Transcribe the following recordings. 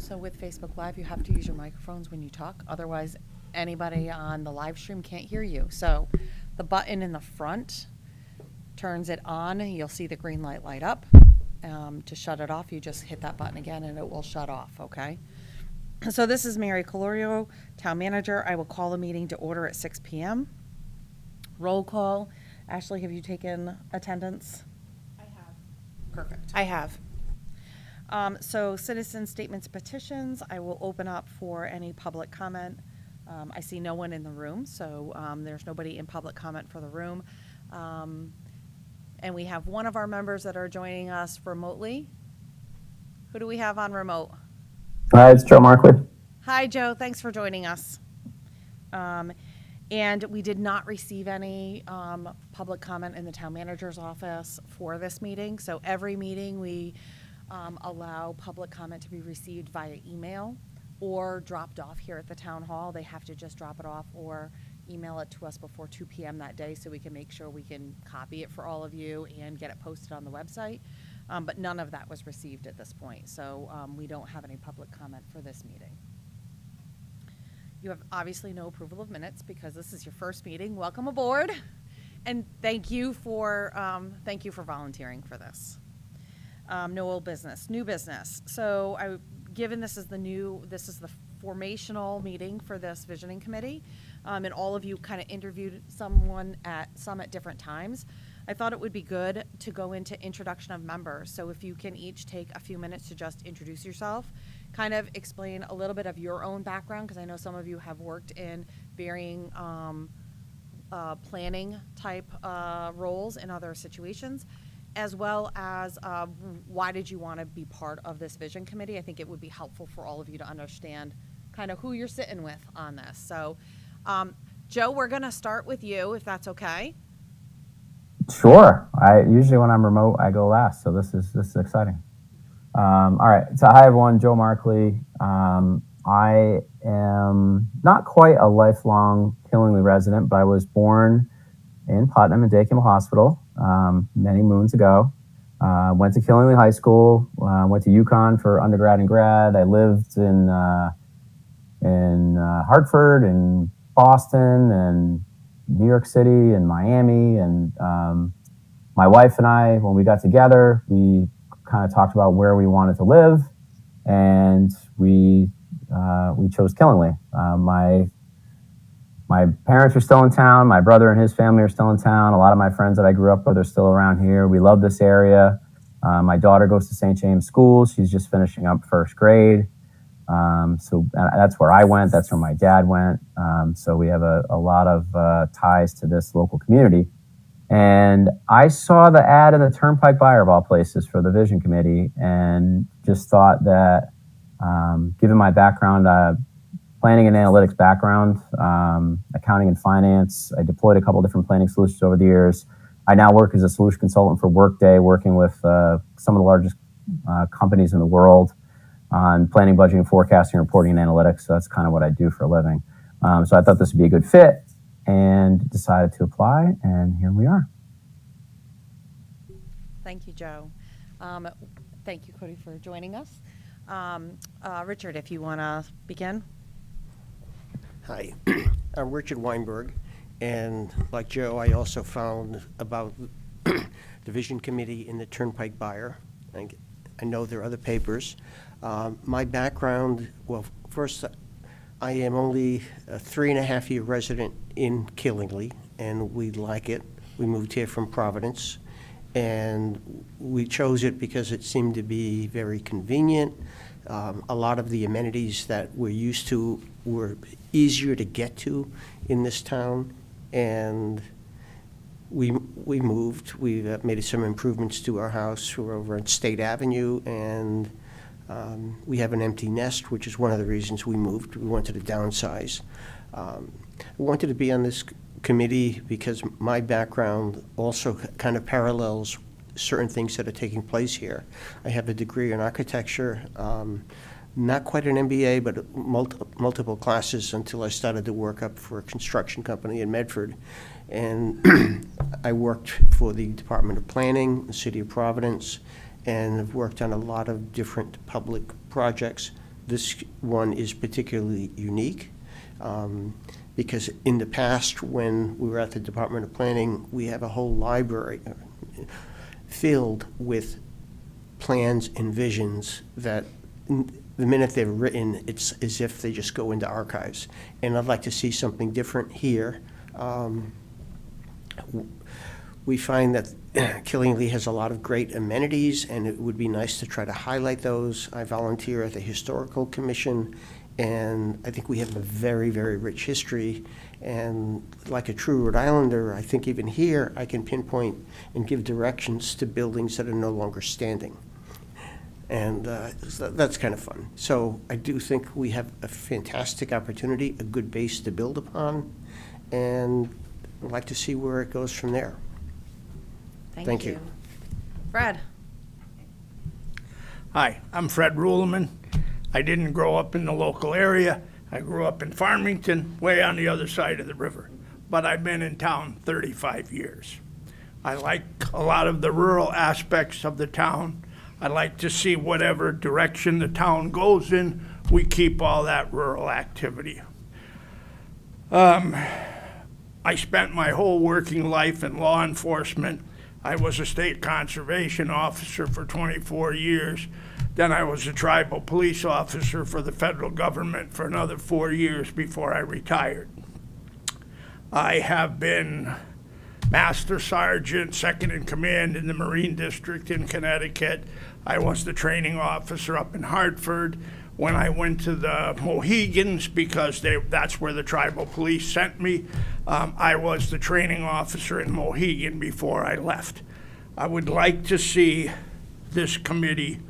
So with Facebook Live, you have to use your microphones when you talk. Otherwise, anybody on the live stream can't hear you. So the button in the front turns it on. You'll see the green light light up. To shut it off, you just hit that button again and it will shut off, okay? So this is Mary Colorio, Town Manager. I will call the meeting to order at 6 p.m. Roll call. Ashley, have you taken attendance? I have. Perfect. I have. So citizen statements, petitions, I will open up for any public comment. I see no one in the room, so there's nobody in public comment for the room. And we have one of our members that are joining us remotely. Who do we have on remote? Hi, it's Joe Markley. Hi, Joe. Thanks for joining us. And we did not receive any public comment in the town manager's office for this meeting. So every meeting we allow public comment to be received via email or dropped off here at the town hall. They have to just drop it off or email it to us before 2 p.m. that day so we can make sure we can copy it for all of you and get it posted on the website. But none of that was received at this point. So we don't have any public comment for this meeting. You have obviously no approval of minutes because this is your first meeting. Welcome aboard. And thank you for volunteering for this. No old business, new business. So given this is the formational meeting for this visioning committee, and all of you kind of interviewed some at different times, I thought it would be good to go into introduction of members. So if you can each take a few minutes to just introduce yourself, kind of explain a little bit of your own background, because I know some of you have worked in varying planning type roles in other situations, as well as why did you want to be part of this vision committee. I think it would be helpful for all of you to understand kind of who you're sitting with on this. So Joe, we're going to start with you, if that's okay. Sure. I usually when I'm remote, I go last, so this is exciting. All right. So hi everyone, Joe Markley. I am not quite a lifelong Killingly resident, but I was born in Putnam in Day Kimmel Hospital many moons ago. Went to Killingly High School. Went to UConn for undergrad and grad. I lived in Hartford and Boston and New York City and Miami. And my wife and I, when we got together, we kind of talked about where we wanted to live, and we chose Killingly. My parents are still in town. My brother and his family are still in town. A lot of my friends that I grew up with are still around here. We love this area. My daughter goes to St. James School. She's just finishing up first grade. So that's where I went. That's where my dad went. So we have a lot of ties to this local community. And I saw the ad in the Turnpike Buyer of all places for the Vision Committee and just thought that given my background, planning and analytics background, accounting and finance, I deployed a couple different planning solutions over the years. I now work as a solution consultant for Workday, working with some of the largest companies in the world on planning, budgeting, forecasting, reporting, and analytics. So that's kind of what I do for a living. So I thought this would be a good fit and decided to apply, and here we are. Thank you, Joe. Thank you, Cody, for joining us. Richard, if you want to begin. Hi, I'm Richard Weinberg, and like Joe, I also found about the Vision Committee in the Turnpike Buyer. I know there are other papers. My background, well, first, I am only a 3.5-year resident in Killingly, and we like it. We moved here from Providence, and we chose it because it seemed to be very convenient. A lot of the amenities that we're used to were easier to get to in this town, and we moved. We made some improvements to our house. We're over on State Avenue, and we have an empty nest, which is one of the reasons we moved. We wanted to downsize. We wanted to be on this committee because my background also kind of parallels certain things that are taking place here. I have a degree in architecture, not quite an MBA, but multiple classes until I started to work up for a construction company in Medford. And I worked for the Department of Planning, the City of Providence, and have worked on a lot of different public projects this one is particularly unique. Because in the past, when we were at the Department of Planning, we have a whole library filled with plans and visions that the minute they're written, it's as if they just go into archives. And I'd like to see something different here. We find that Killingly has a lot of great amenities, and it would be nice to try to highlight those. I volunteer at the Historical Commission, and I think we have a very, very rich history. And like a true Rhode Islander, I think even here, I can pinpoint and give directions to buildings that are no longer standing. And so that's kind of fun. So I do think we have a fantastic opportunity, a good base to build upon, and I'd like to see where it goes from there. Thank you. Fred? Hi, I'm Fred Ruhlman. I didn't grow up in the local area. I grew up in Farmington, way on the other side of the river. But I've been in town 35 years. I like a lot of the rural aspects of the town. I like to see whatever direction the town goes in, we keep all that rural activity. I spent my whole working life in law enforcement. I was a state conservation officer for 24 years. Then I was a tribal police officer for the federal government for another 4 years before I retired. I have been Master Sergeant, second in command in the Marine District in Connecticut. I was the training officer up in Hartford. When I went to the Mohegans, because that's where the tribal police sent me, I was the training officer in Mohegan before I left. I would like to see this committee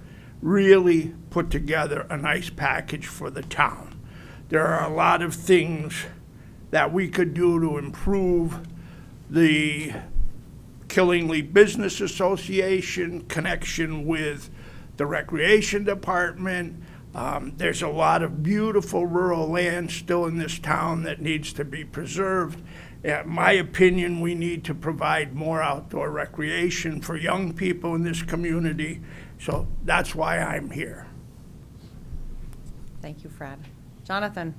really put together a nice package for the town. There are a lot of things that we could do to improve the Killingly Business Association connection with the Recreation Department. There's a lot of beautiful rural land still in this town that needs to be preserved. In my opinion, we need to provide more outdoor recreation for young people in this community. So that's why I'm here. Thank you, Fred. Jonathan?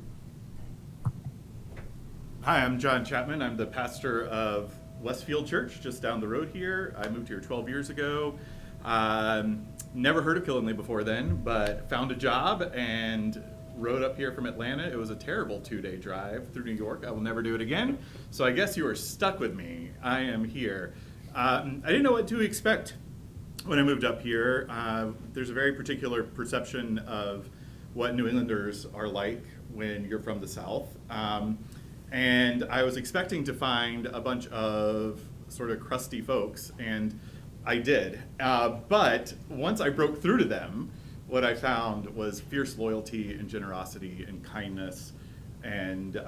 Hi, I'm John Chapman. I'm the pastor of Westfield Church, just down the road here. I moved here 12 years ago. Never heard of Killingly before then, but found a job and rode up here from Atlanta. It was a terrible 2-day drive through New York. I will never do it again. So I guess you are stuck with me. I am here. I didn't know what to expect when I moved up here. There's a very particular perception of what New Englanders are like when you're from the South. And I was expecting to find a bunch of sort of crusty folks, and I did. But once I broke through to them, what I found was fierce loyalty and generosity and kindness and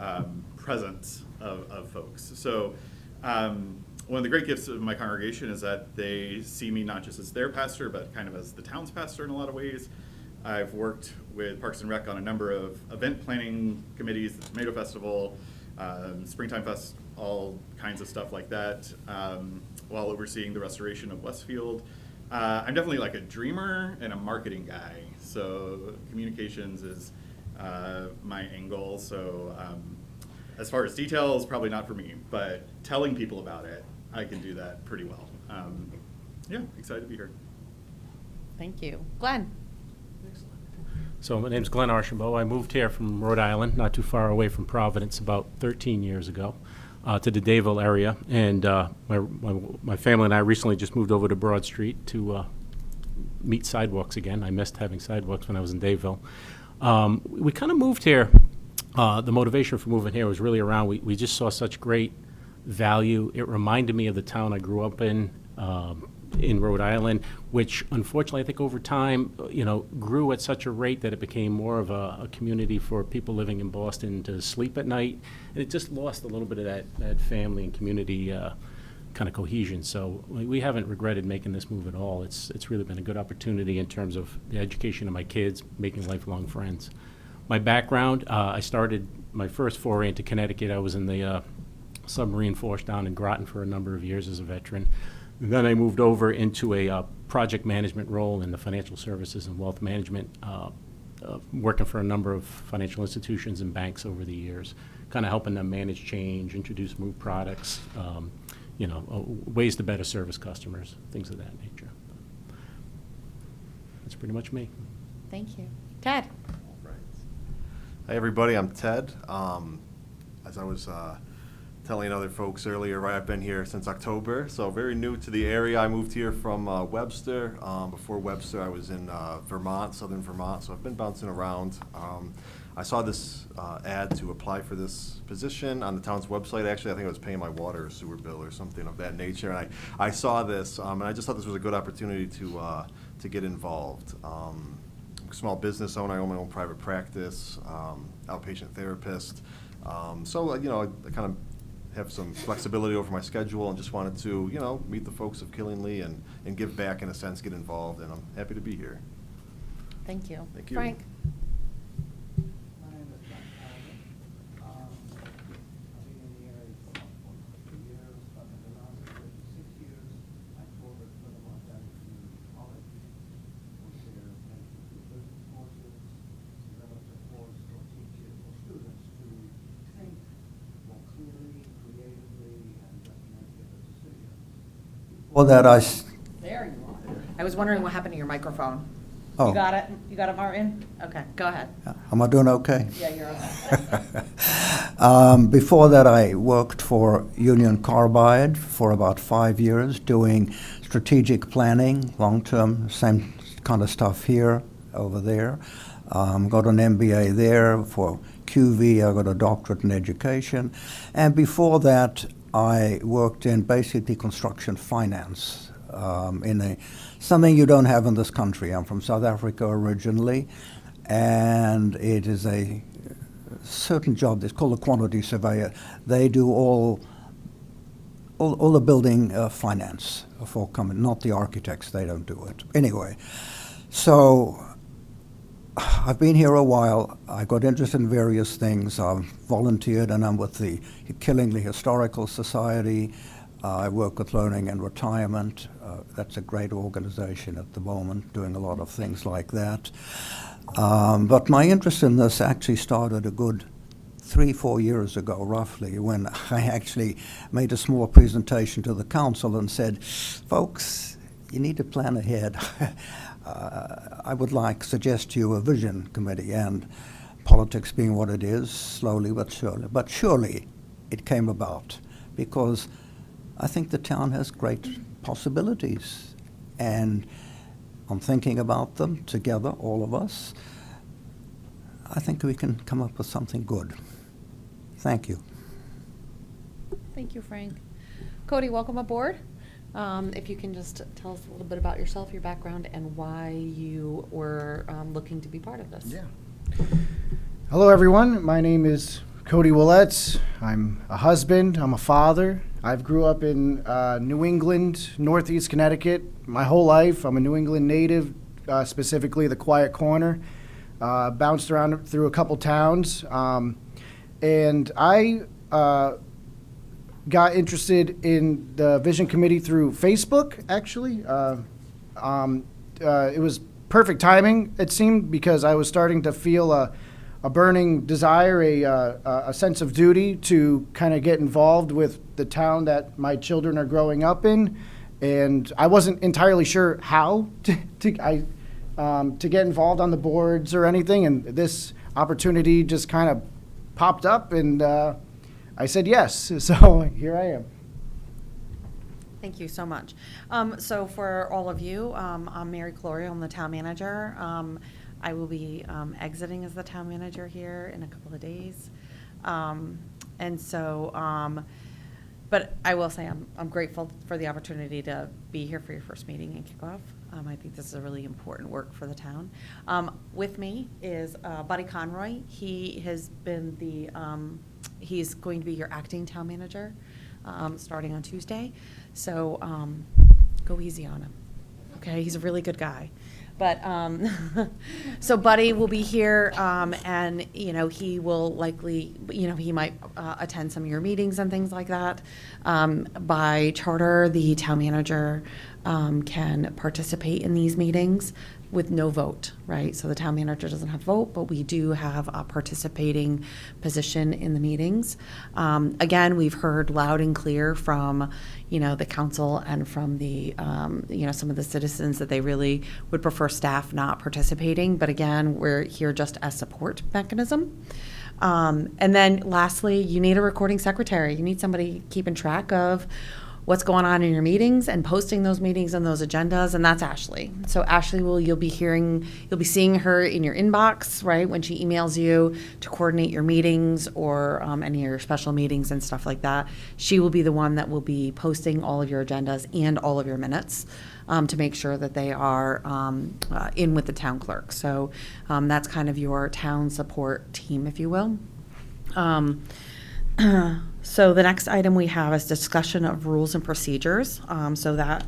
presence of folks. So one of the great gifts of my congregation is that they see me not just as their pastor, but kind of as the town's pastor in a lot of ways. I've worked with Parks and Rec on a number of event planning committees, the Tomato Festival, Springtime Fest, all kinds of stuff like that, while overseeing the restoration of Westfield. I'm definitely like a dreamer and a marketing guy, so communications is my angle. So as far as details, probably not for me, but telling people about it, I can do that pretty well. Yeah, excited to be here. Thank you. Glenn? So my name's Glenn Archambault. I moved here from Rhode Island, not too far away from Providence, about 13 years ago, to the Dayville area. And my family and I recently just moved over to Broad Street to meet sidewalks again. I missed having sidewalks when I was in Dayville. We kind of moved here. The motivation for moving here was really around, we just saw such great value. It reminded me of the town I grew up in Rhode Island, which unfortunately I think over time, grew at such a rate that it became more of a community for people living in Boston to sleep at night. And it just lost a little bit of that family and community kind of cohesion. So we haven't regretted making this move at all. It's really been a good opportunity in terms of the education of my kids, making lifelong friends. My background, I started my first foray into Connecticut. I was in the submarine force down in Groton for a number of years as a veteran. Then I moved over into a project management role in the financial services and wealth management working for a number of financial institutions and banks over the years, kind of helping them manage change, introduce new products, ways to better service customers, things of that nature. That's pretty much me. Thank you. Ted? Hi, everybody. I'm Ted. As I was telling other folks earlier, right, I've been here since October, so very new to the area. I moved here from Webster. Before Webster, I was in Vermont, southern Vermont, so I've been bouncing around. I saw this ad to apply for this position on the town's website. Actually, I think I was paying my water or sewer bill or something of that nature, and I saw this, and I just thought this was a good opportunity to get involved. Small business owner, I own my own private practice, outpatient therapist. So, I kind of have some flexibility over my schedule and just wanted to, meet the folks of Killingly and give back in a sense, get involved, and I'm happy to be here. Thank you. Thank you. Frank? My name is Frank Calvin. I've been in the area for about 42 years, but in the last 36 years, I taught at Vermont Community College, was there many business courses, developed a course for teachers, for students to think more clearly, creatively, and just make better decisions. Before that, There you are. I was wondering what happened to your microphone. Oh. You got it? You got it, Martin? Okay, go ahead. Am I doing okay? Yeah, you're okay. Before that, I worked for Union Carbide for about 5 years, doing strategic planning, long-term, same kind of stuff here, over there. Got an MBA there for QV. I got a doctorate in education. And before that, I worked in basically construction finance, in something you don't have in this country. I'm from South Africa originally, and it is a certain job. It's called a quantity surveyor. They do all the building finance for company, not the architects. They don't do it. Anyway, so I've been here a while. I got interested in various things. I've volunteered, and I'm with the Killingly Historical Society. I work with Learning and Retirement. That's a great organization at the moment, doing a lot of things like that. But my interest in this actually started a good 3-4 years ago, roughly, when I actually made a small presentation to the council and said, folks, you need to plan ahead. I would suggest to you a vision committee, and politics being what it is, slowly but surely it came about, because I think the town has great possibilities, and I'm thinking about them together, all of us. I think we can come up with something good. Thank you. Thank you, Frank. Cody, welcome aboard. If you can just tell us a little bit about yourself, your background, and why you were looking to be part of this. Yeah. Hello, everyone. My name is Cody Willets. I'm a husband. I'm a father. I grew up in New England, Northeast Connecticut, my whole life. I'm a New England native, specifically the Quiet Corner. Bounced around through a couple towns. And I got interested in the Vision Committee through Facebook, actually. It was perfect timing, it seemed, because I was starting to feel a burning desire, a sense of duty to kind of get involved with the town that my children are growing up in. And I wasn't entirely sure how to get involved on the boards or anything. And this opportunity just kind of popped up, and I said yes. So here I am. Thank you so much. So for all of you, I'm Mary Clory. I'm the town manager. I will be exiting as the town manager here in a couple of days. But I will say I'm grateful for the opportunity to be here for your first meeting and kickoff. I think this is a really important work for the town. With me is Buddy Conroy. He has been he's going to be your acting town manager starting on Tuesday. So go easy on him. Okay, he's a really good guy. But so Buddy will be here, and he will likely, he might attend some of your meetings and things like that. By charter, the town manager can participate in these meetings, with no vote, right? So the town manager doesn't have vote, but we do have a participating position in the meetings. Again, we've heard loud and clear from, the council and from the, some of the citizens that they really would prefer staff not participating. But again, we're here just as support mechanism. And then lastly, you need a recording secretary. You need somebody keeping track of what's going on in your meetings and posting those meetings and those agendas, and that's Ashley. So Ashley you'll be seeing her in your inbox, right, when she emails you to coordinate your meetings or any of your special meetings and stuff like that. She will be the one that will be posting all of your agendas and all of your minutes to make sure that they are in with the town clerk. So that's kind of your town support team, if you will. So the next item we have is discussion of rules and procedures. So that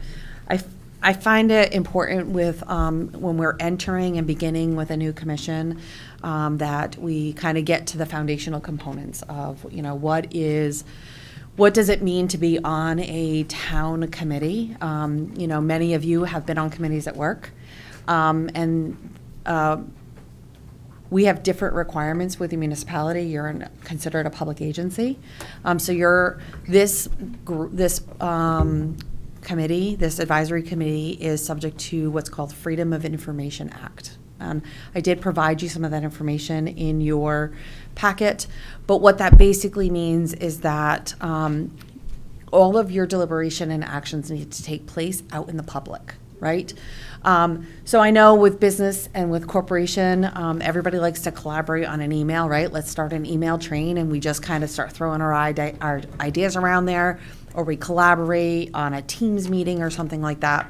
I find it important with when we're entering and beginning with a new commission that we kind of get to the foundational components of what does it mean to be on a town committee. Many of you have been on committees at work, and we have different requirements with the municipality. You're considered a public agency. So this committee, this advisory committee, is subject to what's called Freedom of Information Act. And I did provide you some of that information in your packet, but what that basically means is that all of your deliberation and actions need to take place out in the public, right? So I know with business and with corporation, everybody likes to collaborate on an email, right? Let's start an email train and we just kind of start throwing our ideas around there, or we collaborate on a Teams meeting or something like that.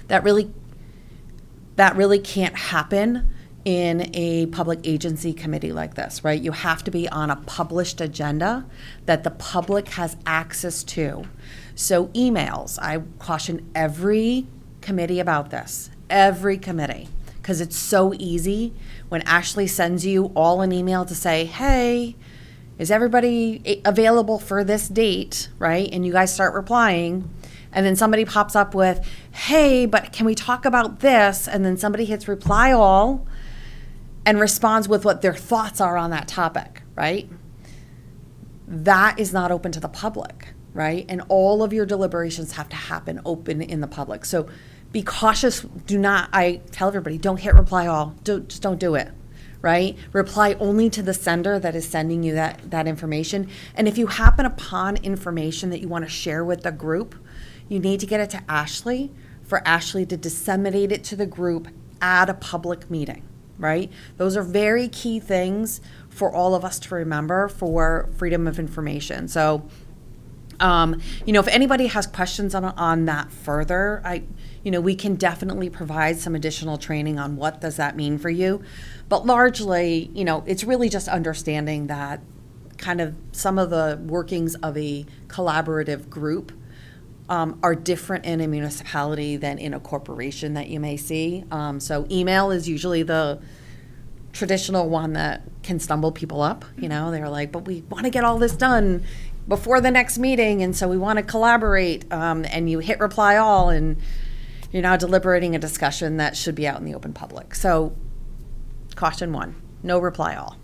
That really can't happen in a public agency committee like this, right? You have to be on a published agenda that the public has access to. So emails, I caution every committee about this, every committee, because it's so easy when Ashley sends you all an email to say, hey, is everybody available for this date, right? And you guys start replying, and then somebody pops up with, hey, but can we talk about this? And then somebody hits reply all and responds with what their thoughts are on that topic, right? That is not open to the public, right? And all of your deliberations have to happen open in the public. So be cautious. I tell everybody, don't hit reply all. Just don't do it, right? Reply only to the sender that is sending you that information. And if you happen upon information that you want to share with the group, you need to get it to Ashley for Ashley to disseminate it to the group at a public meeting, right? Those are very key things for all of us to remember for freedom of information. So, if anybody has questions on that further, we can definitely provide some additional training on what does that mean for you. But largely, it's really just understanding that kind of some of the workings of a collaborative group are different in a municipality than in a corporation that you may see. So email is usually the traditional one that can stumble people up. They're like, but we want to get all this done before the next meeting, and so we want to collaborate, and you hit reply all, and you're now deliberating a discussion that should be out in the open public. So caution one, no reply all.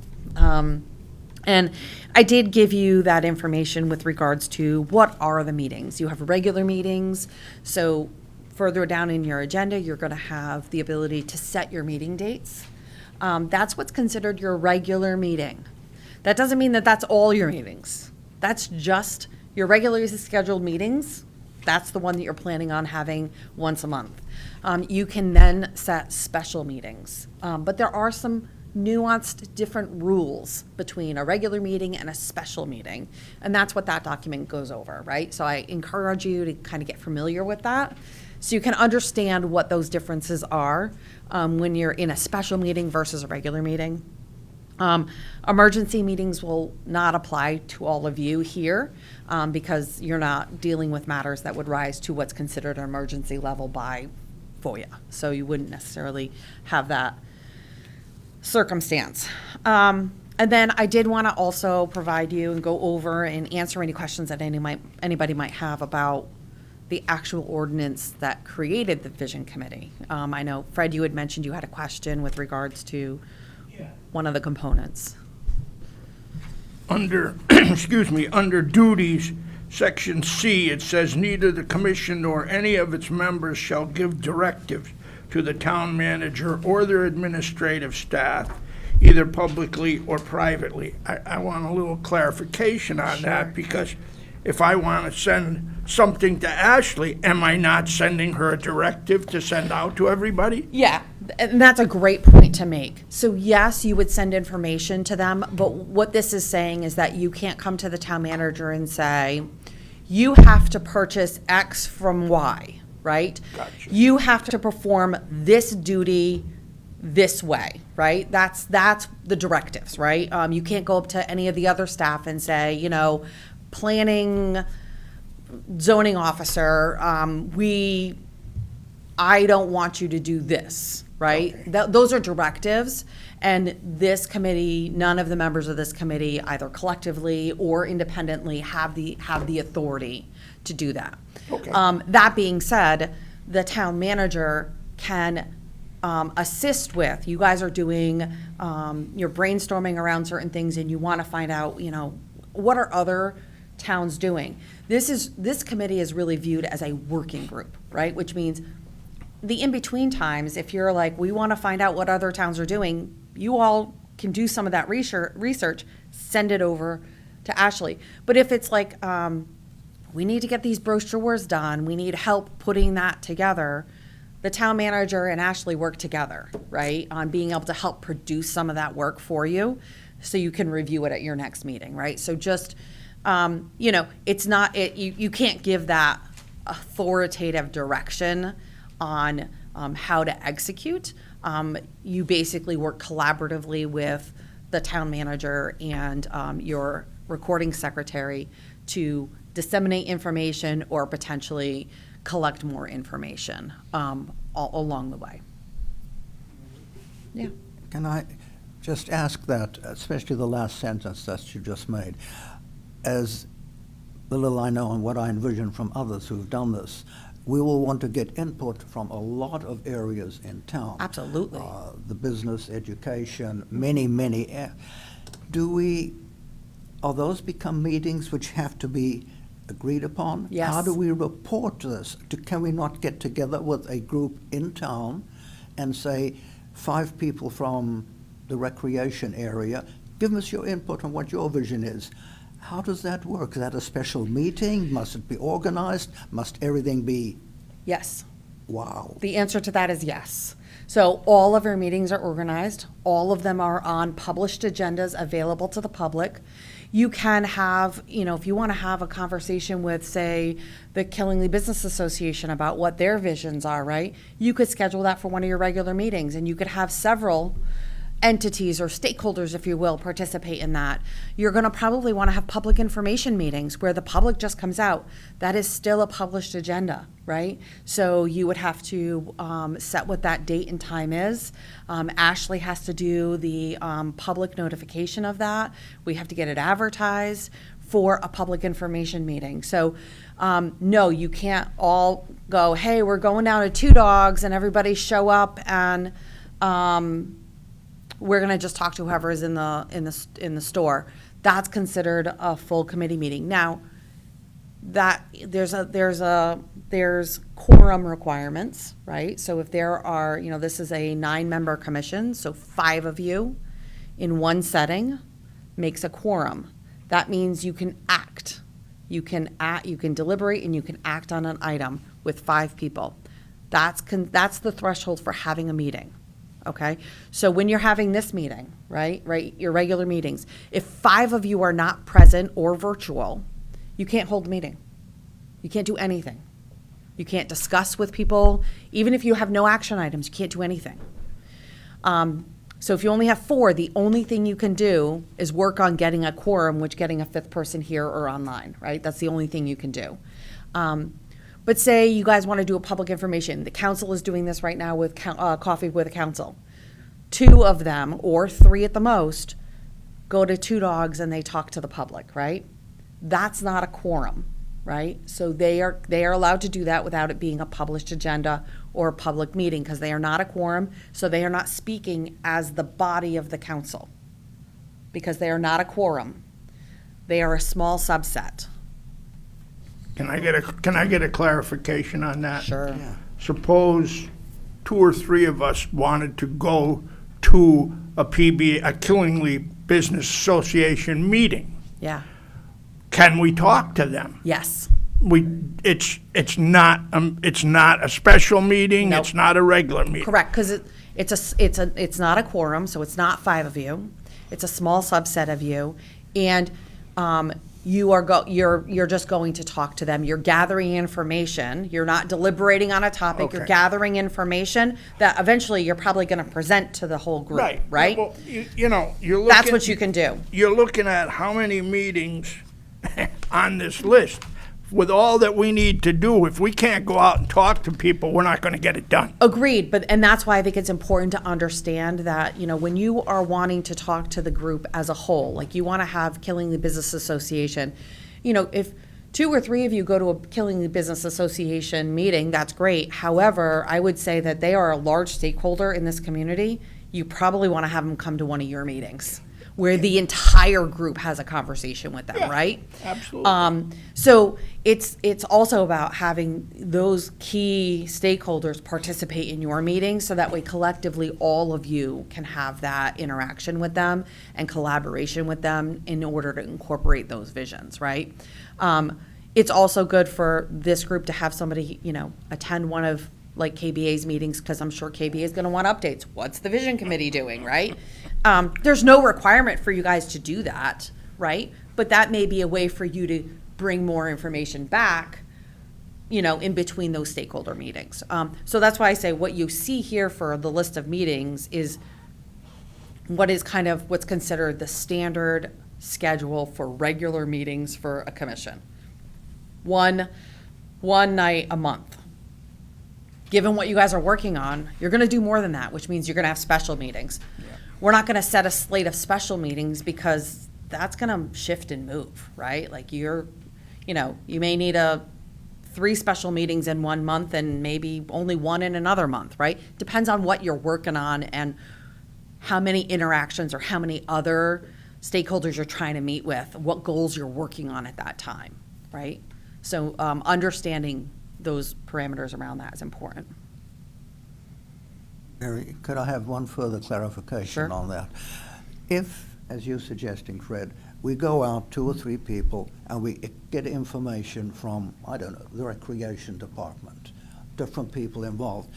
And I did give you that information with regards to what are the meetings. You have regular meetings, so further down in your agenda, you're going to have the ability to set your meeting dates. That's what's considered your regular meeting. That doesn't mean that that's all your meetings. That's just your regularly scheduled meetings. That's the one that you're planning on having once a month. You can then set special meetings, but there are some nuanced different rules between a regular meeting and a special meeting, and that's what that document goes over, right? So I encourage you to kind of get familiar with that so you can understand what those differences are when you're in a special meeting versus a regular meeting. Emergency meetings will not apply to all of you here because you're not dealing with matters that would rise to what's considered an emergency level by FOIA. So you wouldn't necessarily have that circumstance. And then I did want to also provide you and go over and answer any questions that anybody might have about the actual ordinance that created the vision committee. I know, Fred, you had mentioned you had a question with regards to one of the components. Under, excuse me, under duties, section C, it says neither the commission nor any of its members shall give directives to the town manager or their administrative staff, either publicly or privately. I want a little clarification on that, because if I want to send something to Ashley, am I not sending her a directive to send out to everybody? Yeah, and that's a great point to make. So yes, you would send information to them, but what this is saying is that you can't come to the town manager and say, you have to purchase X from Y, right? Gotcha. You have to perform this duty this way, right? That's the directives, right? You can't go up to any of the other staff and say, you know, planning, zoning officer, I don't want you to do this, right? Okay. Those are directives, and this committee, none of the members of this committee, either collectively or independently, have the authority to do that. Okay. That being said, the town manager can assist with, you guys are doing, you're brainstorming around certain things and you want to find out, you know, what are other towns doing? This committee is really viewed as a working group, right? Which means the in-between times, if you're like, we want to find out what other towns are doing, you all can do some of that research, send it over to Ashley. But if it's like, we need to get these brochures done, we need help putting that together, the town manager and Ashley work together, right? On being able to help produce some of that work for you so you can review it at your next meeting, right? So just, you know, it's not, you can't give that authoritative direction on how to execute. You basically work collaboratively with the town manager and your recording secretary to disseminate information or potentially collect more information all along the way. Yeah. Can I just ask that, especially the last sentence that you just made, as the little I know and what I envision from others who've done this, we will want to get input from a lot of areas in town. Absolutely. The business, education, many. Are those become meetings which have to be agreed upon? Yes. How do we report this? Can we not get together with a group in town and say, 5 people from the recreation area, give us your input on what your vision is? How does that work? Is that a special meeting? Must it be organized? Must everything be? Yes. Wow. The answer to that is yes. So all of our meetings are organized. All of them are on published agendas available to the public. You can have, you know, if you want to have a conversation with, say, the Killingly Business Association about what their visions are, right? You could schedule that for one of your regular meetings, and you could have several entities or stakeholders, if you will, participate in that. You're going to probably want to have public information meetings where the public just comes out. That is still a published agenda, right? So you would have to set what that date and time is. Ashley has to do the public notification of that. We have to get it advertised for a public information meeting. So no, you can't all go, hey, we're going down to Two Dogs, and everybody show up, and we're going to just talk to whoever is in the store. That's considered a full committee meeting. Now, that there's quorum requirements, right? So if there are, you know, this is a 9-member commission, so 5 of you in one setting makes a quorum. That means you can act. You can deliberate, and you can act on an item with 5 people. That's the threshold for having a meeting. Okay, so when you're having this meeting, right, your regular meetings, if 5 of you are not present or virtual, you can't hold a meeting. You can't do anything. You can't discuss with people. Even if you have no action items, you can't do anything. So if you only have 4, the only thing you can do is work on getting a quorum, which getting a 5th person here or online, right? That's the only thing you can do. But say you guys want to do a public information. The council is doing this right now with Coffee with a Council. 2 of them, or 3 at the most, go to Two Dogs and they talk to the public, right? That's not a quorum. right? So they are allowed to do that without it being a published agenda or a public meeting, because they are not a quorum, so they are not speaking as the body of the council, because they are not a quorum. They are a small subset. Can I get a clarification on that? Sure. Suppose 2 or 3 of us wanted to go to a Killingly Business Association meeting. Yeah. Can we talk to them? Yes. It's not a special meeting. Nope. It's not a regular meeting. Correct, because it's not a quorum, so it's not 5 of you. It's a small subset of you, and you're just going to talk to them. You're gathering information. You're not deliberating on a topic. You're Okay. gathering information that eventually you're probably going to present to the whole group. Right? Well, you know, you're looking. That's what you can do. You're looking at how many meetings on this list. With all that we need to do, if we can't go out and talk to people, we're not going to get it done. Agreed, and that's why I think it's important to understand that, you know, when you are wanting to talk to the group as a whole, like you want to have Killingly Business Association, you know, if 2 or 3 of you go to a Killingly Business Association meeting, that's great. However, I would say that they are a large stakeholder in this community. You probably want to have them come to one of your meetings, where the entire group has a conversation with them, Yeah, right? absolutely. So it's also about having those key stakeholders participate in your meeting, so that way collectively all of you can have that interaction with them and collaboration with them in order to incorporate those visions, right? It's also good for this group to have somebody, you know, attend one of like KBA's meetings, because I'm sure KBA is going to want updates. What's the vision committee doing, right? There's no requirement for you guys to do that, right? But that may be a way for you to bring more information back, you know, in between those stakeholder meetings. So that's why I say what you see here for the list of meetings is what is kind of what's considered the standard schedule for regular meetings for a commission. One night a month. Given what you guys are working on, you're going to do more than that, which means you're going to have special meetings. We're not going to set a slate of special meetings because that's going to shift and move, right? Like you may need 3 special meetings in 1 month and maybe only 1 in another month, right? Depends on what you're working on and how many interactions or how many other stakeholders you're trying to meet with, what goals you're working on at that time, right? So understanding those parameters around that is important. Mary, could I have one further clarification Sure. on that? If, as you're suggesting, Fred, we go out 2 or 3 people and we get information from, I don't know, the recreation department, different people involved,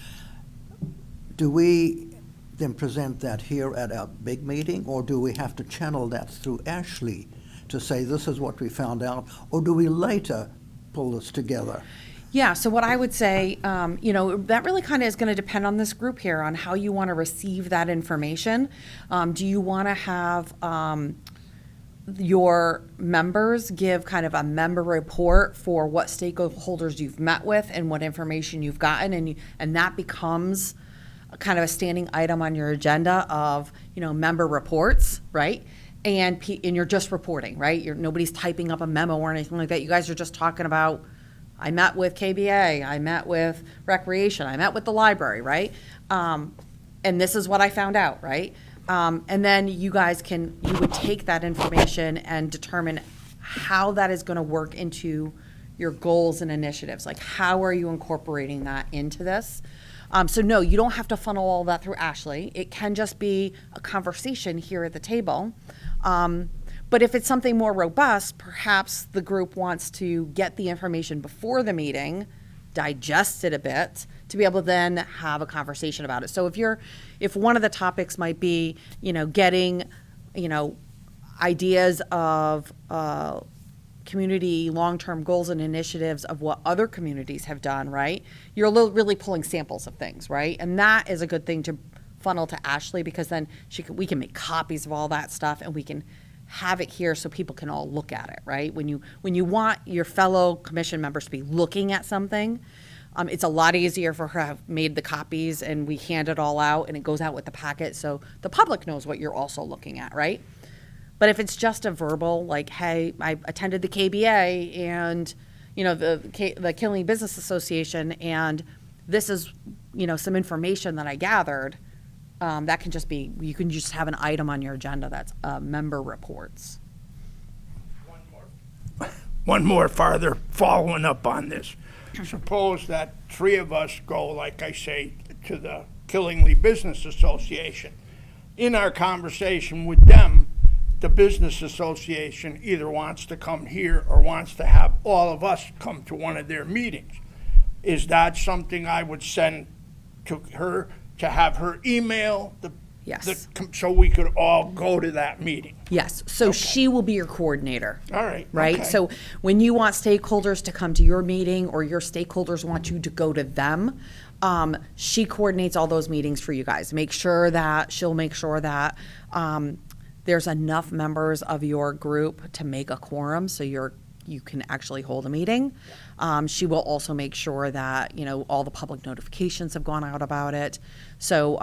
do we then present that here at our big meeting, or do we have to channel that through Ashley to say this is what we found out, or do we later pull this together? Yeah, so what I would say, you know, that really kind of is going to depend on this group here, on how you want to receive that information. Do you want to have your members give kind of a member report for what stakeholders you've met with and what information you've gotten, and that becomes kind of a standing item on your agenda of, you know, member reports, right? And you're just reporting, right? Nobody's typing up a memo or anything like that. You guys are just talking about, I met with KBA, I met with Recreation, I met with the library, right? And this is what I found out, right? And then you would take that information and determine how that is gonna work into your goals and initiatives. Like, how are you incorporating that into this? So no, you don't have to funnel all that through Ashley. It can just be a conversation here at the table. But if it's something more robust, perhaps the group wants to get the information before the meeting, digest it a bit, to be able to then have a conversation about it. So if one of the topics might be, you know, getting, you know, ideas of community long-term goals and initiatives of what other communities have done, right? You're really pulling samples of things, right? And that is a good thing to funnel to Ashley, because then we can make copies of all that stuff and we can have it here so people can all look at it, right? When you want your fellow commission members to be looking at something, it's a lot easier for her to have made the copies and we hand it all out and it goes out with the packet so the public knows what you're also looking at, right? But if it's just a verbal, like, hey, I attended the KBA and, the Killenly Business Association, and this is, some information that I gathered, that can just be, you can just have an item on your agenda that's member reports. One more farther, following up on this. Suppose that 3 of us go, like I say, to the Killingley Business Association. In our conversation with them, the business association either wants to come here or wants to have all of us come to one of their meetings. Is that something I would send to her, to have her email Yes. so we could all go to that meeting? Yes, so she will be your coordinator. All right. Right? okay. So when you want stakeholders to come to your meeting, or your stakeholders want you to go to them, she coordinates all those meetings for you guys. She'll make sure that there's enough members of your group to make a quorum, so you can actually hold a meeting. She will also make sure that, all the public notifications have gone out about it. So,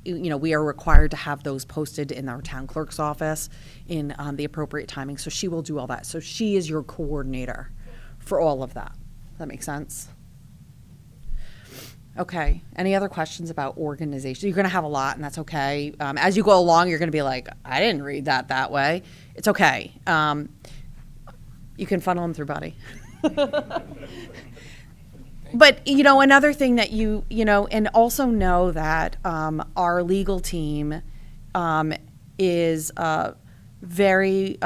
we are required to have those posted in our town clerk's office in the appropriate timing. So she will do all that. So she is your coordinator for all of that. Does that make sense? Okay. Any other questions about organization? You're going to have a lot, and that's okay. As you go along, you're going to be like, I didn't read that way. It's okay. You can funnel them through Buddy. But, another thing that and also know that our legal team is very,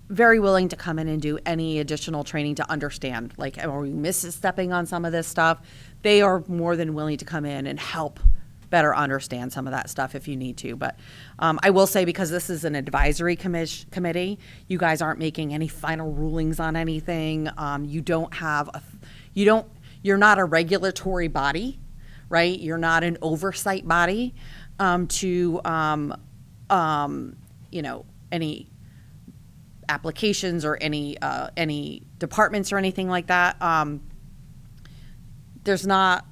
very willing to come in and do any additional training to understand, like, are we misstepping on some of this stuff? They are more than willing to come in and help better understand some of that stuff if you need to. But I will say, because this is an advisory committee, you guys aren't making any final rulings on anything. You're not a regulatory body, right? You're not an oversight body to any applications or any departments or anything like that. There's not,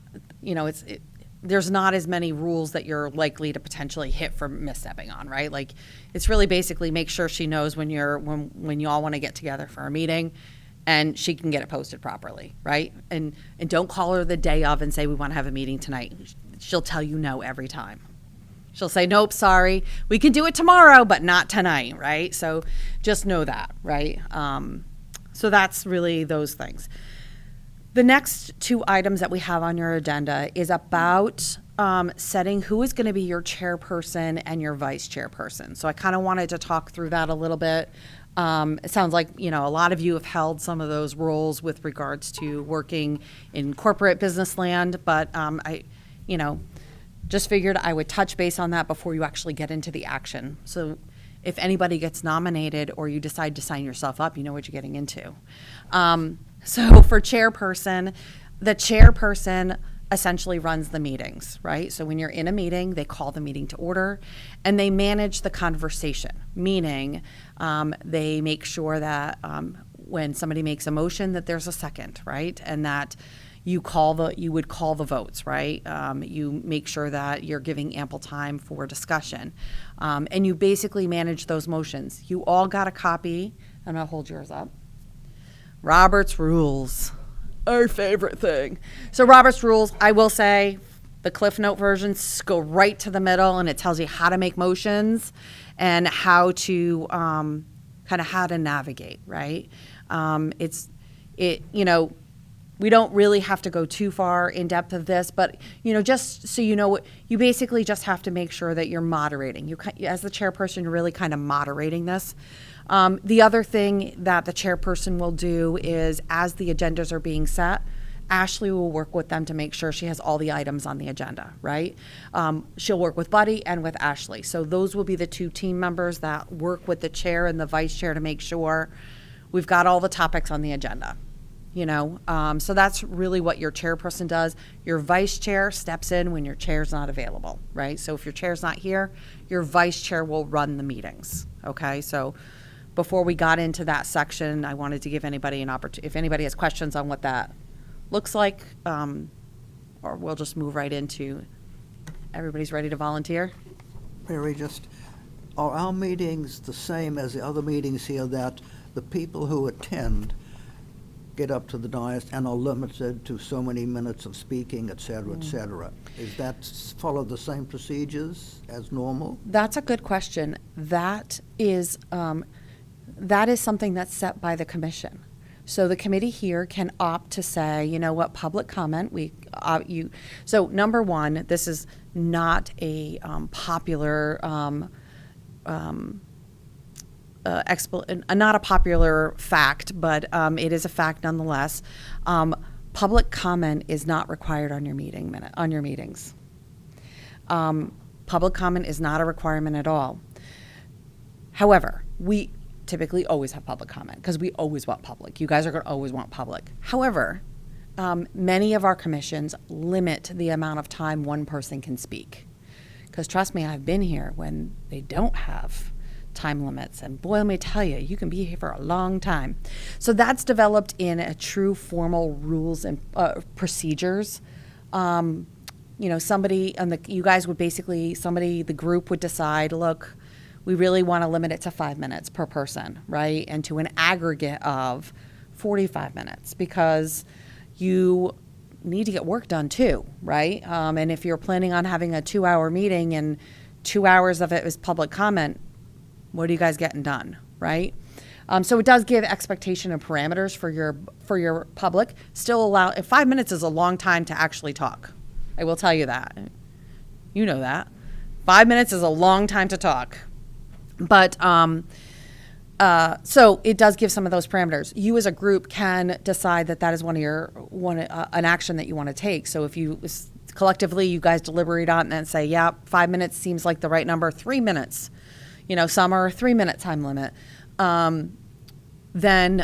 there's not as many rules that you're likely to potentially hit for misstepping on, right? Like, it's really basically make sure she knows when you all want to get together for a meeting, and she can get it posted properly, right? And don't call her the day of and say, we want to have a meeting tonight. She'll tell you no every time. She'll say, nope, sorry, we can do it tomorrow, but not tonight, right? So just know that, right? So that's really those things. The next 2 items that we have on your agenda is about setting who is going to be your chairperson and your vice chairperson. So I kind of wanted to talk through that a little bit. It sounds like, a lot of you have held some of those roles with regards to working in corporate business land, but I just figured I would touch base on that before you actually get into the action. So if anybody gets nominated or you decide to sign yourself up, you know what you're getting into. So for chairperson, the chairperson essentially runs the meetings, right? So when you're in a meeting, they call the meeting to order, and they manage the conversation, meaning they make sure that when somebody makes a motion that there's a second, right? And that you would call the votes, right? You make sure that you're giving ample time for discussion. And you basically manage those motions. You all got a copy, and I'll hold yours up. Robert's Rules, our favorite thing. So Robert's Rules, I will say, the Cliff Note versions go right to the middle, and it tells you how to make motions and how to how to navigate, right? We don't really have to go too far in depth of this, but just so you know, you basically just have to make sure that you're moderating. You, as the chairperson, you're really kind of moderating this. The other thing that the chairperson will do is, as the agendas are being set, Ashley will work with them to make sure she has all the items on the agenda, right? She'll work with Buddy and with Ashley. So those will be the 2 team members that work with the chair and the vice chair to make sure we've got all the topics on the agenda. So that's really what your chairperson does. Your vice chair steps in when your chair's not available, right? So if your chair's not here, your vice chair will run the meetings, okay? So before we got into that section, I wanted to give anybody an opportunity, if anybody has questions on what that looks like, or we'll just move right into, everybody's ready to volunteer? Mary, are our meetings the same as the other meetings here, that the people who attend get up to the dais and are limited to so many minutes of speaking, et cetera, Mm. et cetera. Is that follow the same procedures as normal? That's a good question. That is something that's set by the commission. So the committee here can opt to say, you know what, public comment, so number one, this is not a popular, not a popular fact, but it is a fact nonetheless. Public comment is not required on your meetings. Public comment is not a requirement at all. However, we typically always have public comment because we always want public. You guys are going to always want public. However, many of our commissions limit the amount of time one person can speak. Because trust me, I've been here when they don't have time limits. And boy, let me tell you, you can be here for a long time. So that's developed in a true formal rules and procedures. Somebody you guys would basically, the group would decide, look, we really want to limit it to 5 minutes per person, right? And to an aggregate of 45 minutes because you need to get work done too, right? And if you're planning on having a 2-hour meeting and 2 hours of it is public comment, what are you guys getting done, right? So it does give expectation and parameters for your public. Still allow, 5 minutes is a long time to actually talk. I will tell you that. You know that. 5 minutes is a long time to talk. But so it does give some of those parameters. You as a group can decide that is an action that you want to take. So if you collectively, you guys deliberate on it and say, yeah, 5 minutes seems like the right number, 3 minutes, some are a 3-minute time limit, then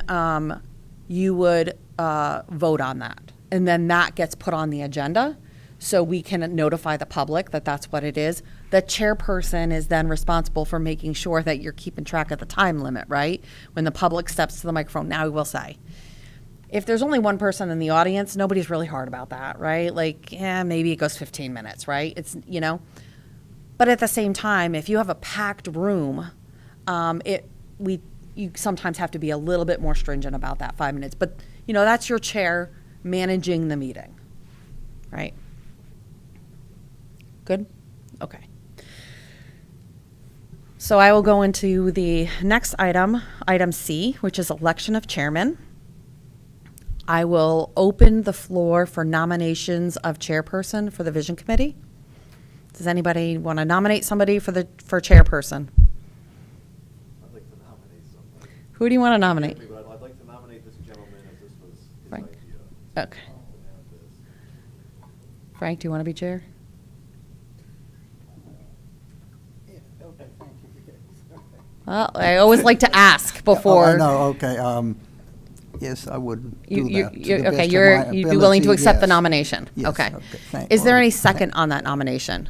you would vote on that. And then that gets put on the agenda. So we can notify the public that that's what it is. The chairperson is then responsible for making sure that you're keeping track of the time limit, right? When the public steps to the microphone, now we will say, if there's only one person in the audience, nobody's really hard about that, right? Like, maybe it goes 15 minutes, right? It's, But at the same time, if you have a packed room, you sometimes have to be a little bit more stringent about that 5 minutes. But, that's your chair managing the meeting, right? Good? Okay. So I will go into the next item, item C, which is election of chairman. I will open the floor for nominations of chairperson for the Vision Committee. Does anybody want to nominate somebody for chairperson? I'd like to nominate somebody. Who do you want to nominate? But I'd like to nominate this gentleman as this was his Right. idea. Okay. Frank, do you want to be chair? Well, I always like to ask before. No, okay. Yes, I would do that. to the Okay, best of my you'd be willing to ability, accept the yes. nomination? Yes, Okay. thank- Is there any well, second on that nomination?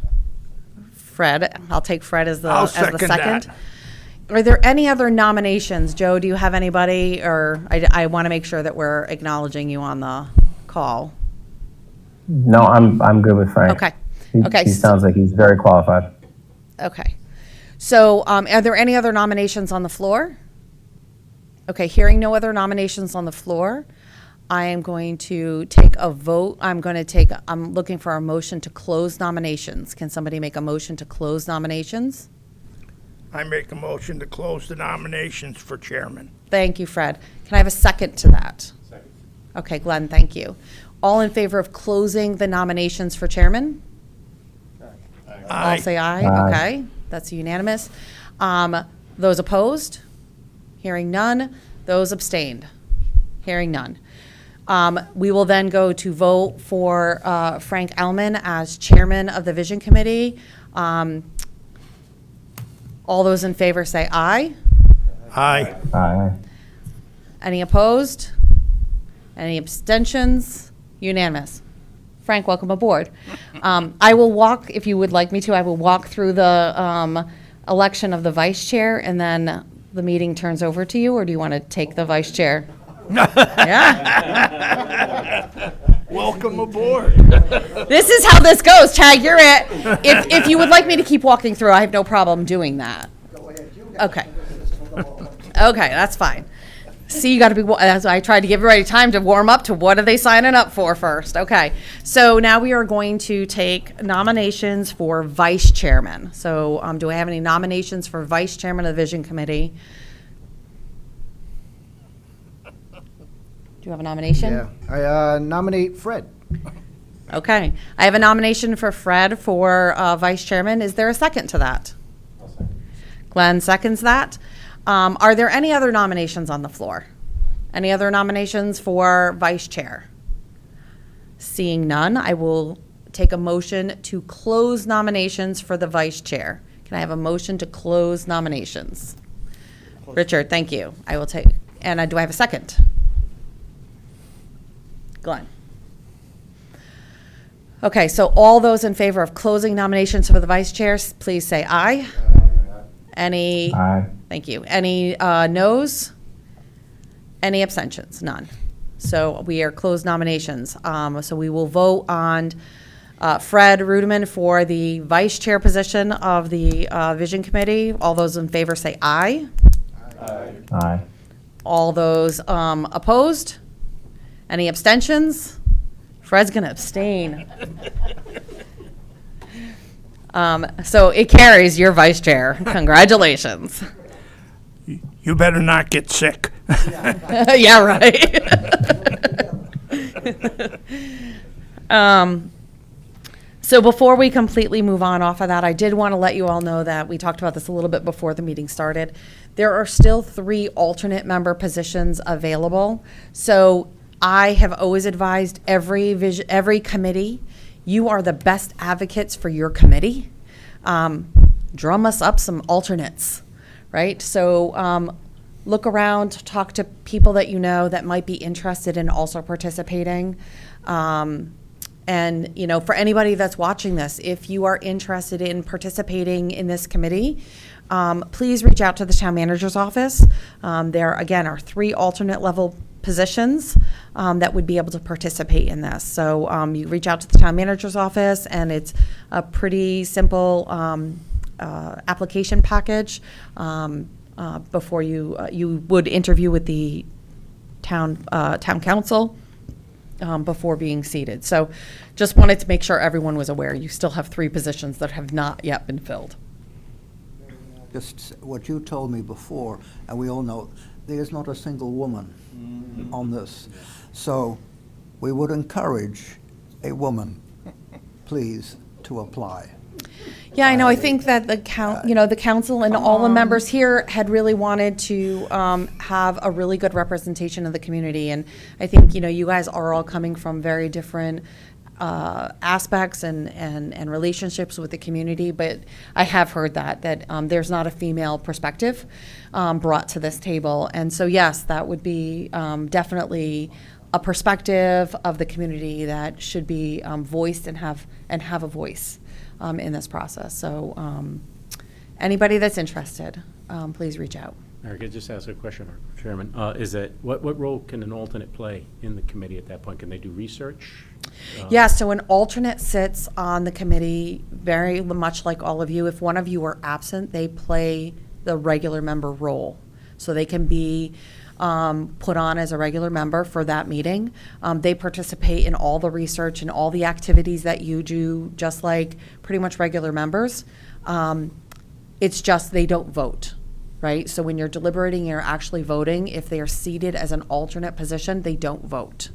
Fred, I'll take Fred as the I'll second. second that. Are there any other nominations? Joe, do you have anybody, or I want to make sure that we're acknowledging you on the call? No, I'm good with Frank. Okay. He, Okay, he so- sounds like he's very qualified. Okay. So, are there any other nominations on the floor? Okay, hearing no other nominations on the floor, I am going to take a vote. I'm looking for a motion to close nominations. Can somebody make a motion to close nominations? I make a motion to close the nominations for chairman. Thank you, Fred. Can I have a second to that? Second. Okay, Glenn, thank you. All in favor of closing the nominations for chairman? All say aye. Aye. Okay, that's unanimous. Those opposed? Hearing none. Those abstained? Hearing none. We will then go to vote for Frank Ellman as chairman of the Vision Committee. All those in favor say aye. Aye. Aye. Any opposed? Any abstentions? Unanimous. Frank, welcome aboard. I will walk, if you would like me to, I will walk through the election of the vice chair, and then the meeting turns over to you, or do you want to take the vice chair? Yeah. Welcome aboard. This is how this goes. Tag, you're it. If you would like me to keep walking through, I have no problem doing that. Okay. Okay, that's fine. See, you got to be, as I tried to give everybody time to warm up to what are they signing up for first. Okay. So now we are going to take nominations for vice chairman. So do I have any nominations for vice chairman of the Vision Committee? Do you have a nomination? Yeah, I nominate Fred. Okay. I have a nomination for Fred for vice chairman. Is there a second to that? Glenn seconds that. Are there any other nominations on the floor? Any other nominations for vice chair? Seeing none, I will take a motion to close nominations for the vice chair. Can I have a motion to close nominations? Richard, thank you. I will take, and do I have a second? Glenn. Okay, so all those in favor of closing nominations for the vice chair, please say aye. Any? Aye. Thank you. Any noes? Any abstentions? None. So we are closed nominations. So we will vote on Fred Rudeman for the vice chair position of the Vision Committee. All those in favor say aye. Aye. All those opposed? Any abstentions? Fred's going to abstain. So it carries, your vice chair. Congratulations. You better not get sick. Yeah, right. So before we completely move on off of that, I did want to let you all know that we talked about this a little bit before the meeting started. There are still 3 alternate member positions available. So I have always advised every committee, you are the best advocates for your committee. Drum us up some alternates, right? So look around, talk to people that you know that might be interested in also participating. And, you know, for anybody that's watching this, if you are interested in participating in this committee, please reach out to the town manager's office. There, again, are 3 alternate level positions that would be able to participate in this. So you reach out to the town manager's office, and it's a pretty simple application package before you would interview with the town council before being seated. So just wanted to make sure everyone was aware. You still have 3 positions that have not yet been filled. Just what you told me before, and we all know, there's not a single woman on this. So we would encourage a woman, please, to apply. Yeah, I know. I think that the council and all the members here had really wanted to have a really good representation of the community. And I think, you guys are all coming from very different aspects and relationships with the community. But I have heard that there's not a female perspective brought to this table. And so, yes, that would be definitely a perspective of the community that should be voiced and have a voice in this process. So anybody that's interested, please reach out. Eric, I just ask a question, Chairman. Is that what role can an alternate play in the committee at that point? Can they do research? Yeah, so an alternate sits on the committee very much like all of you. If one of you are absent, they play the regular member role. So they can be put on as a regular member for that meeting. They participate in all the research and all the activities that you do, just like pretty much regular members. It's just they don't vote, right? So when you're deliberating, you're actually voting. If they are seated as an alternate position, they don't vote.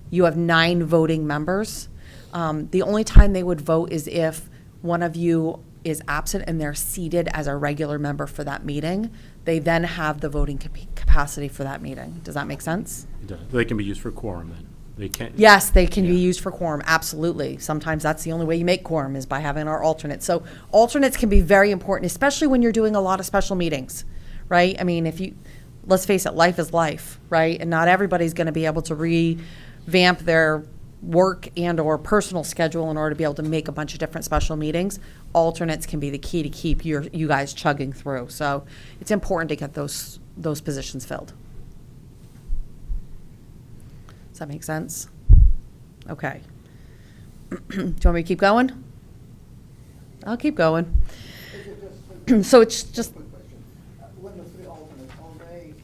You have 9 voting members. The only time they would vote is if one of you is absent and they're seated as a regular member for that meeting. They then have the voting capacity for that meeting. Does that make sense? They can be used for quorum then. They can't. Yes, they can be used for quorum, absolutely. Sometimes that's the only way you make quorum is by having our alternates. So alternates can be very important, especially when you're doing a lot of special meetings, right? I mean, let's face it, life is life, right? And not everybody's going to be able to revamp their work and or personal schedule in order to be able to make a bunch of different special meetings. Alternates can be the key to keep you guys chugging through. So it's important to get those positions filled. Does that make sense? Okay. Do you want me to keep going? I'll keep going. So it's just, When the 3 alternates,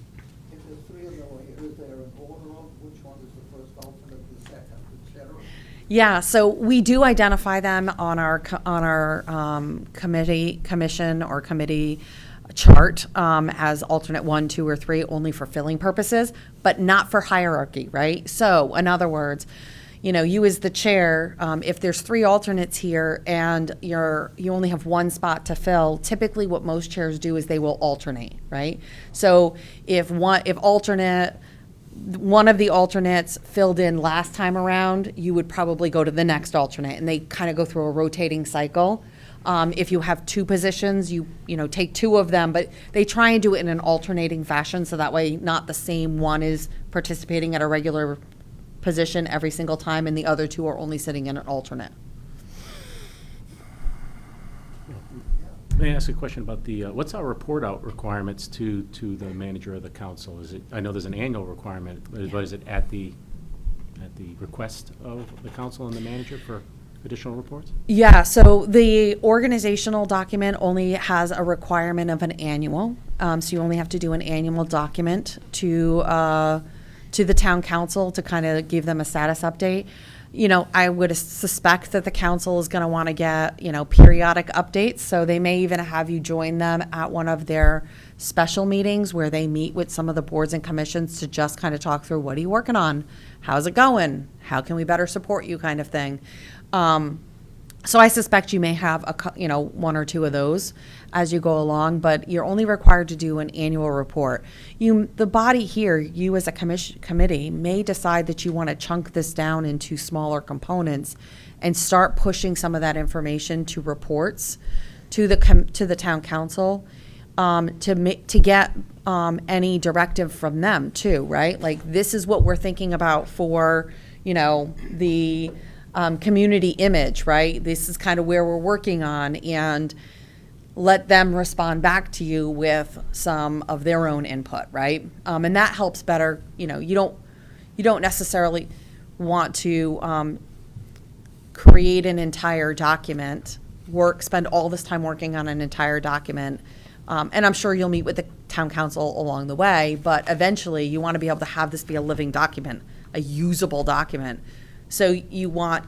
if the 3 of them Yeah, so we do identify them on our, commission or committee chart as alternate 1, 2, or 3, only for filling purposes, but not for hierarchy, right? So, in other words, you know, you as the chair, if there's 3 alternates here and you only have 1 spot to fill, typically what most chairs do is they will alternate, right? So if one of the alternates filled in last time around, you would probably go to the next alternate, and they kind of go through a rotating cycle. If you have 2 positions, you take 2 of them, but they try and do it in an alternating fashion, so that way not the same one is participating at a regular position every single time, and the other 2 are only sitting in an alternate. May I ask a question about the, what's our report out requirements to the manager of the council? Is it, I know there's an annual requirement, but is it at the request of the council and the manager for additional reports? Yeah, so the organizational document only has a requirement of an annual. So you only have to do an annual document to the town council to kind of give them a status update. You know, I would suspect that the council is going to want to get, periodic updates. So they may even have you join them at one of their special meetings where they meet with some of the boards and commissions to just kind of talk through, what are you working on? How's it going? How can we better support you, kind of thing. So I suspect you may have 1 or 2 of those as you go along, but you're only required to do an annual report. The body here, you as a committee, may decide that you want to chunk this down into smaller components and start pushing some of that information to reports to the town council, to get any directive from them too, right? Like, this is what we're thinking about for, the community image, right? This is kind of where we're working on, and let them respond back to you with some of their own input, right? And that helps better. You don't necessarily want to create an entire document, spend all this time working on an entire document, and I'm sure you'll meet with the town council along the way, but eventually you want to be able to have this be a living document, a usable document. So you want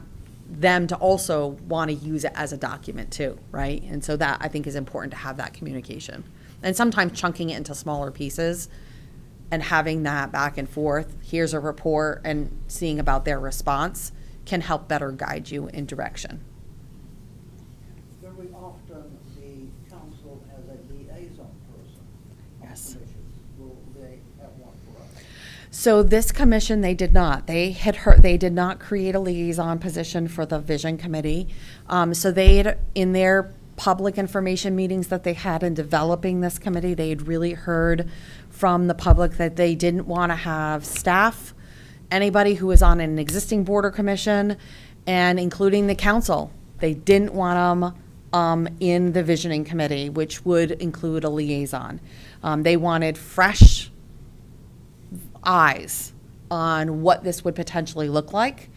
them to also want to use it as a document too, right? And so that, I think, is important to have that communication. And sometimes chunking it into smaller pieces and having that back and forth, here's a report, and seeing about their response can help better guide you in direction. Very often, the council has a liaison person. Yes. Will they have one for us? So this commission, they did not. They did not create a liaison position for the vision committee. So they, in their public information meetings that they had in developing this committee, they had really heard from the public that they didn't want to have staff, anybody who was on an existing board or commission, and including the council. They didn't want them in the visioning committee, which would include a liaison. They wanted fresh eyes on what this would potentially look like,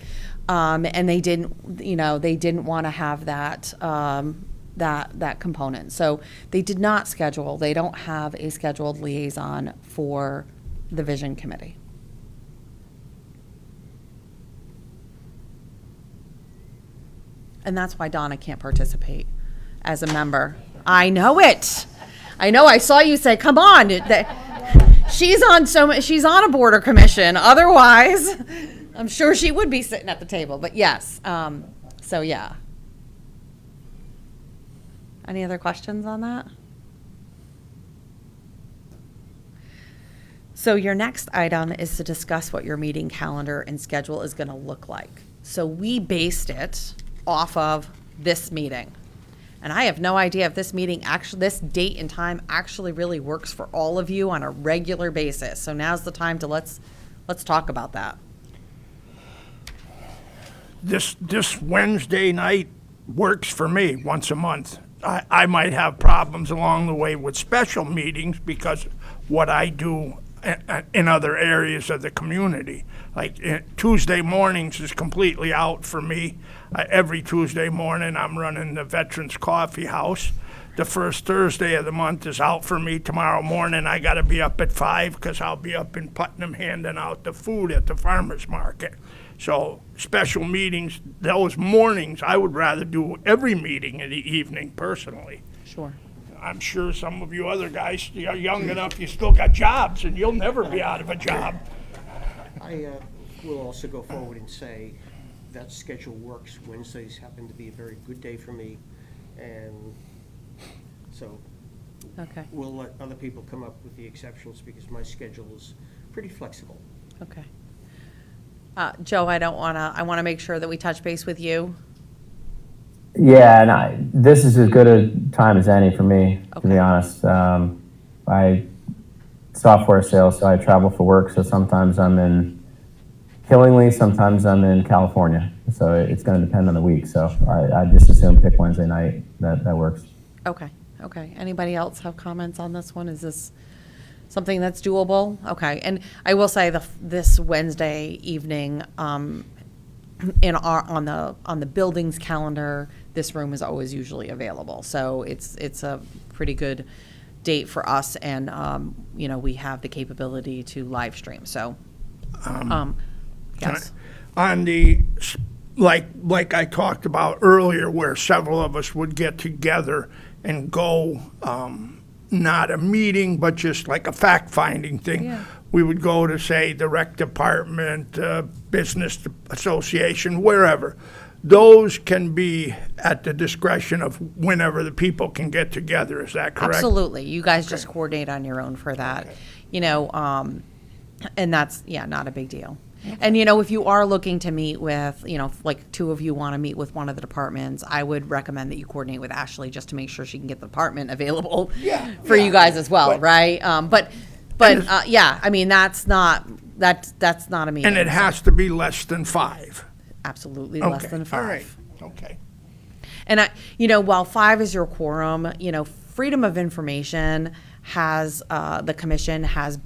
and they didn't want to have that that component. So they did not schedule. They don't have a scheduled liaison for the vision committee. And that's why Donna can't participate as a member. I know it. I know. I saw you say, "Come on." She's on a board or commission. Otherwise, I'm sure she would be sitting at the table. But yes, so yeah. Any other questions on that? So your next item is to discuss what your meeting calendar and schedule is going to look like. So we based it off of this meeting. And I have no idea if this date and time actually really works for all of you on a regular basis. So now's the time to let's talk about that. This Wednesday night works for me once a month. I might have problems along the way with special meetings because what I do in other areas of the community. Like Tuesday mornings is completely out for me. Every Tuesday morning, I'm running the Veterans Coffee House. The first Thursday of the month is out for me. Tomorrow morning, I got to be up at 5 because I'll be up in Putnam handing out the food at the farmer's market. So special meetings, those mornings, I would rather do every meeting in the evening personally. Sure. I'm sure some of you other guys, you're young enough, you still got jobs, and you'll never be out of a job. I will also go forward and say that schedule works. Wednesdays happen to be a very good day for me, and so Okay, we'll let other people come up with the exceptions because my schedule is pretty flexible. okay. Joe, I want to make sure that we touch base with you. Yeah, and this is as good a time as any for me, to be Okay. honest. I software sales, so I travel for work. So sometimes I'm in Killingly, sometimes I'm in California. So it's going to depend on the week. So I just assume pick Wednesday night. That works. Okay, okay. Anybody else have comments on this one? Is this something that's doable? Okay, and I will say this Wednesday evening, on the building's calendar, this room is always usually available. So it's a pretty good date for us, and we have the capability to live stream. So, yes. On the, like I talked about earlier, where several of us would get together and go, not a meeting, but just like a fact-finding thing. Yeah. We would go to, say, the rec department, business association, wherever. Those can be at the discretion of whenever the people can get together. Is that correct? Absolutely. You guys just coordinate on your own for that. And that's, not a big deal. And, if you are looking to meet with, like two of you want to meet with one of the departments, I would recommend that you coordinate with Ashley just to make sure she can get the department available for you guys as well, But- right? I mean, that's not a meeting. And it has to be less than 5. Absolutely less Okay, than all 5. right, okay. And while 5 is your quorum, freedom of information has, the commission has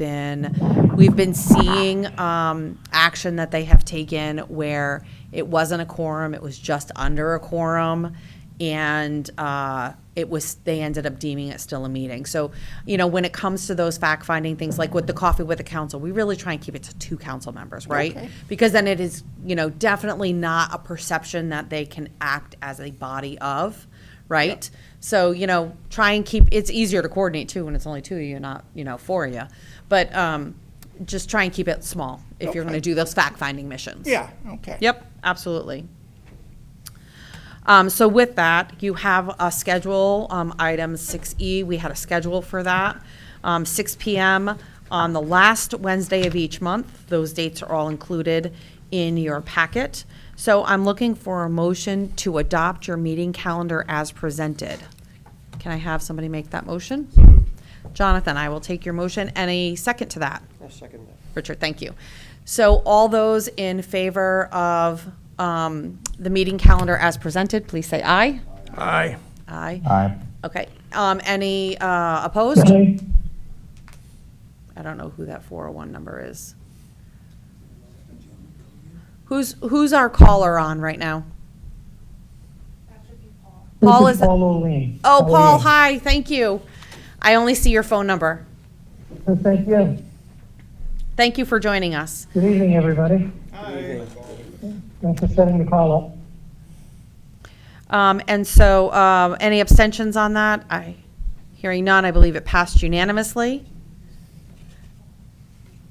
we've been seeing action that they have taken where it wasn't a quorum, it was just under a quorum, and they ended up deeming it still a meeting. So, when it comes to those fact-finding things, like with the coffee with the council, we really try and keep it to 2 council members, right? Okay. Because then it is, definitely not a perception that they can act as a body of, right? So, try and it's easier to coordinate too when it's only 2 of you, not, 4 of you. But just try and keep it small if you're going to do those fact-finding missions. Yeah, okay. Yep, absolutely. So with that, you have a schedule, item 6E, we had a schedule for that. 6 PM on the last Wednesday of each month. Those dates are all included in your packet. So I'm looking for a motion to adopt your meeting calendar as presented. Can I have somebody make that motion? Jonathan, I will take your motion. Any second to that? I'll second that. Richard, thank you. So all those in favor of the meeting calendar as presented, please say aye. Aye. Aye. Aye. Okay. Any opposed? I don't know who that 401 number is. Who's our caller on right now? Paul is. Paul O'Lean. Oh, How are Paul, you? hi, thank you. I only see your phone number. Thank you. Thank you for joining us. Good evening, everybody. Thanks for setting the call up. And so, any abstentions on that? Hearing none, I believe it passed unanimously.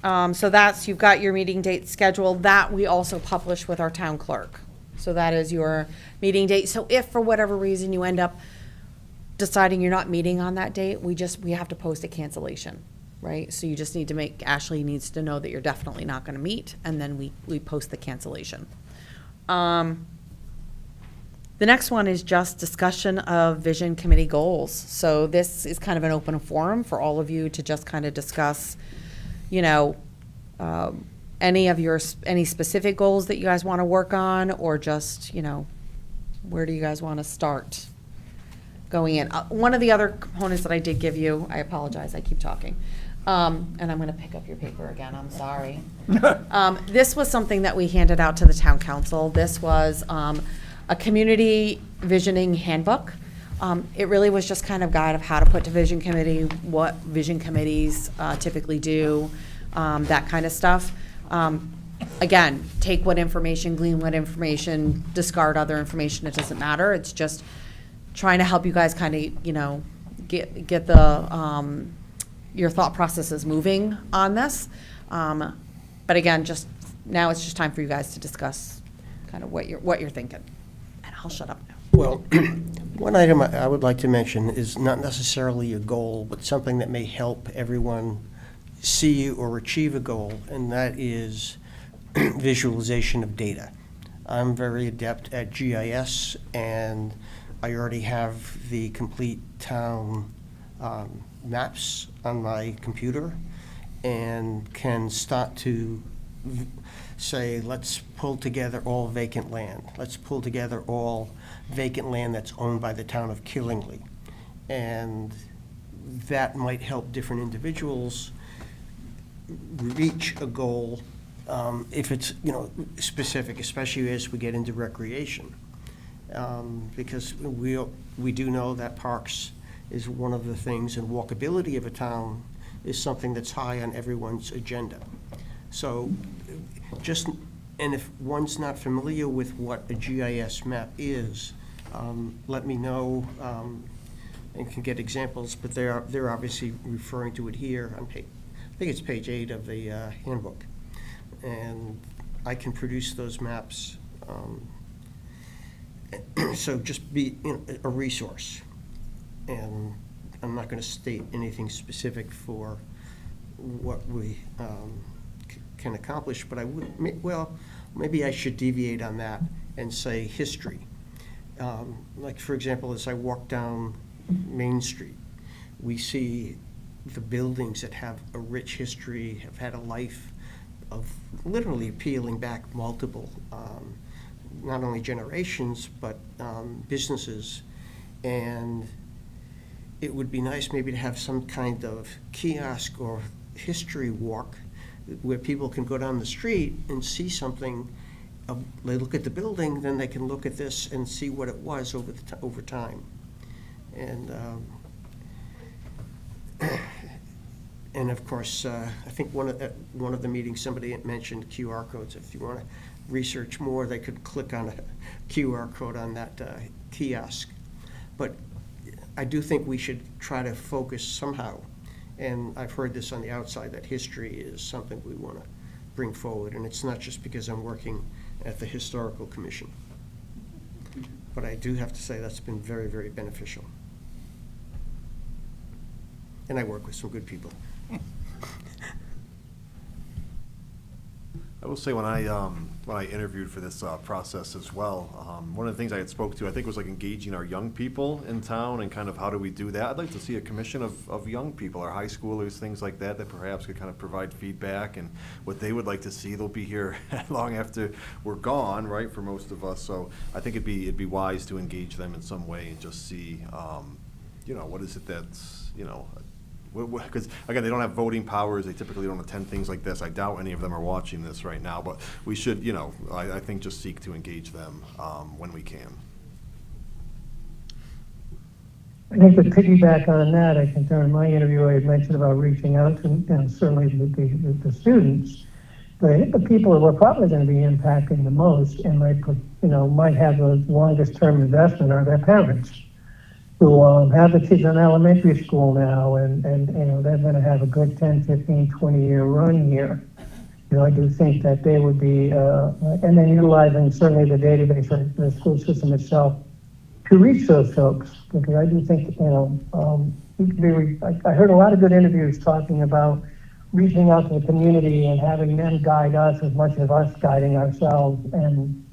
So you've got your meeting date scheduled. That we also publish with our town clerk. So that is your meeting date. So if for whatever reason you end up deciding you're not meeting on that date, we have to post a cancellation, right? So you just need to Ashley needs to know that you're definitely not going to meet, and then we post the cancellation. The next one is just discussion of vision committee goals. So this is kind of an open forum for all of you to just kind of discuss, any specific goals that you guys want to work on, or just, where do you guys want to start going in? One of the other components that I did give you, I apologize, I keep talking, And I'm gonna pick up your paper again, I'm sorry. This was something that we handed out to the town council. This was, a community visioning handbook. It really was just kind of guide of how to put to vision committee, what vision committees, typically do, that kind of stuff. Again, take what information, glean what information, discard other information, it doesn't matter. It's just trying to help you guys kind of, get the, your thought processes moving on this. But again, now it's just time for you guys to discuss kind of what you're thinking. And I'll shut up now. Well, one item I would like to mention is not necessarily a goal, but something that may help everyone see or achieve a goal, and that is visualization of data. I'm very adept at GIS, and I already have the complete town maps on my computer, and can start to say, let's pull together all vacant land. Let's pull together all vacant land that's owned by the town of Killingly. And that might help different individuals reach a goal if it's, specific, especially as we get into recreation. Because we do know that parks is one of the things, and walkability of a town is something that's high on everyone's agenda. So and if one's not familiar with what a GIS map is, let me know and can get examples, but they're obviously referring to it here on I think it's page 8 of the handbook. And I can produce those maps. So just be a resource. And I'm not going to state anything specific for what we can accomplish, but I would, maybe I should deviate on that and say history. Like, for example, as I walk down Main Street, we see the buildings that have a rich history, have had a life of literally peeling back multiple, not only generations, but businesses. And it would be nice maybe to have some kind of kiosk or history walk where people can go down the street and see something. They look at the building, then they can look at this and see what it was over time. And and of course, I think one of the meetings somebody had mentioned QR codes. If you want to research more, they could click on a QR code on that kiosk. But I do think we should try to focus somehow, and I've heard this on the outside, that history is something we want to bring forward, and it's not just because I'm working at the Historical Commission. But I do have to say that's been very, very beneficial. And I work with some good people. I will say when I interviewed for this process as well, one of the things I had spoke to, I think, was like engaging our young people in town and kind of how do we do that. I'd like to see a commission of young people, our high schoolers, things like that, that perhaps could kind of provide feedback and what they would like to see. They'll be here long after we're gone, right, for most of us. So I think it'd be wise to engage them in some way and just see, what is it that's, because, again, they don't have voting powers. They typically don't attend things like this. I doubt any of them are watching this right now, but we should, I think just seek to engage them when we can. I think to piggyback on that, I think during my interview, I had mentioned about reaching out to, certainly the students, but I think the people who are probably going to be impacting the most and might have the longest term investment are their parents, who have the kids in elementary school now, and they're going to have a good 10, 15, 20-year run here. I do think that they would be, and then utilizing certainly the database of the school system itself to reach those folks, because I do think, I heard a lot of good interviews talking about reaching out to the community and having them guide us as much as us guiding ourselves, and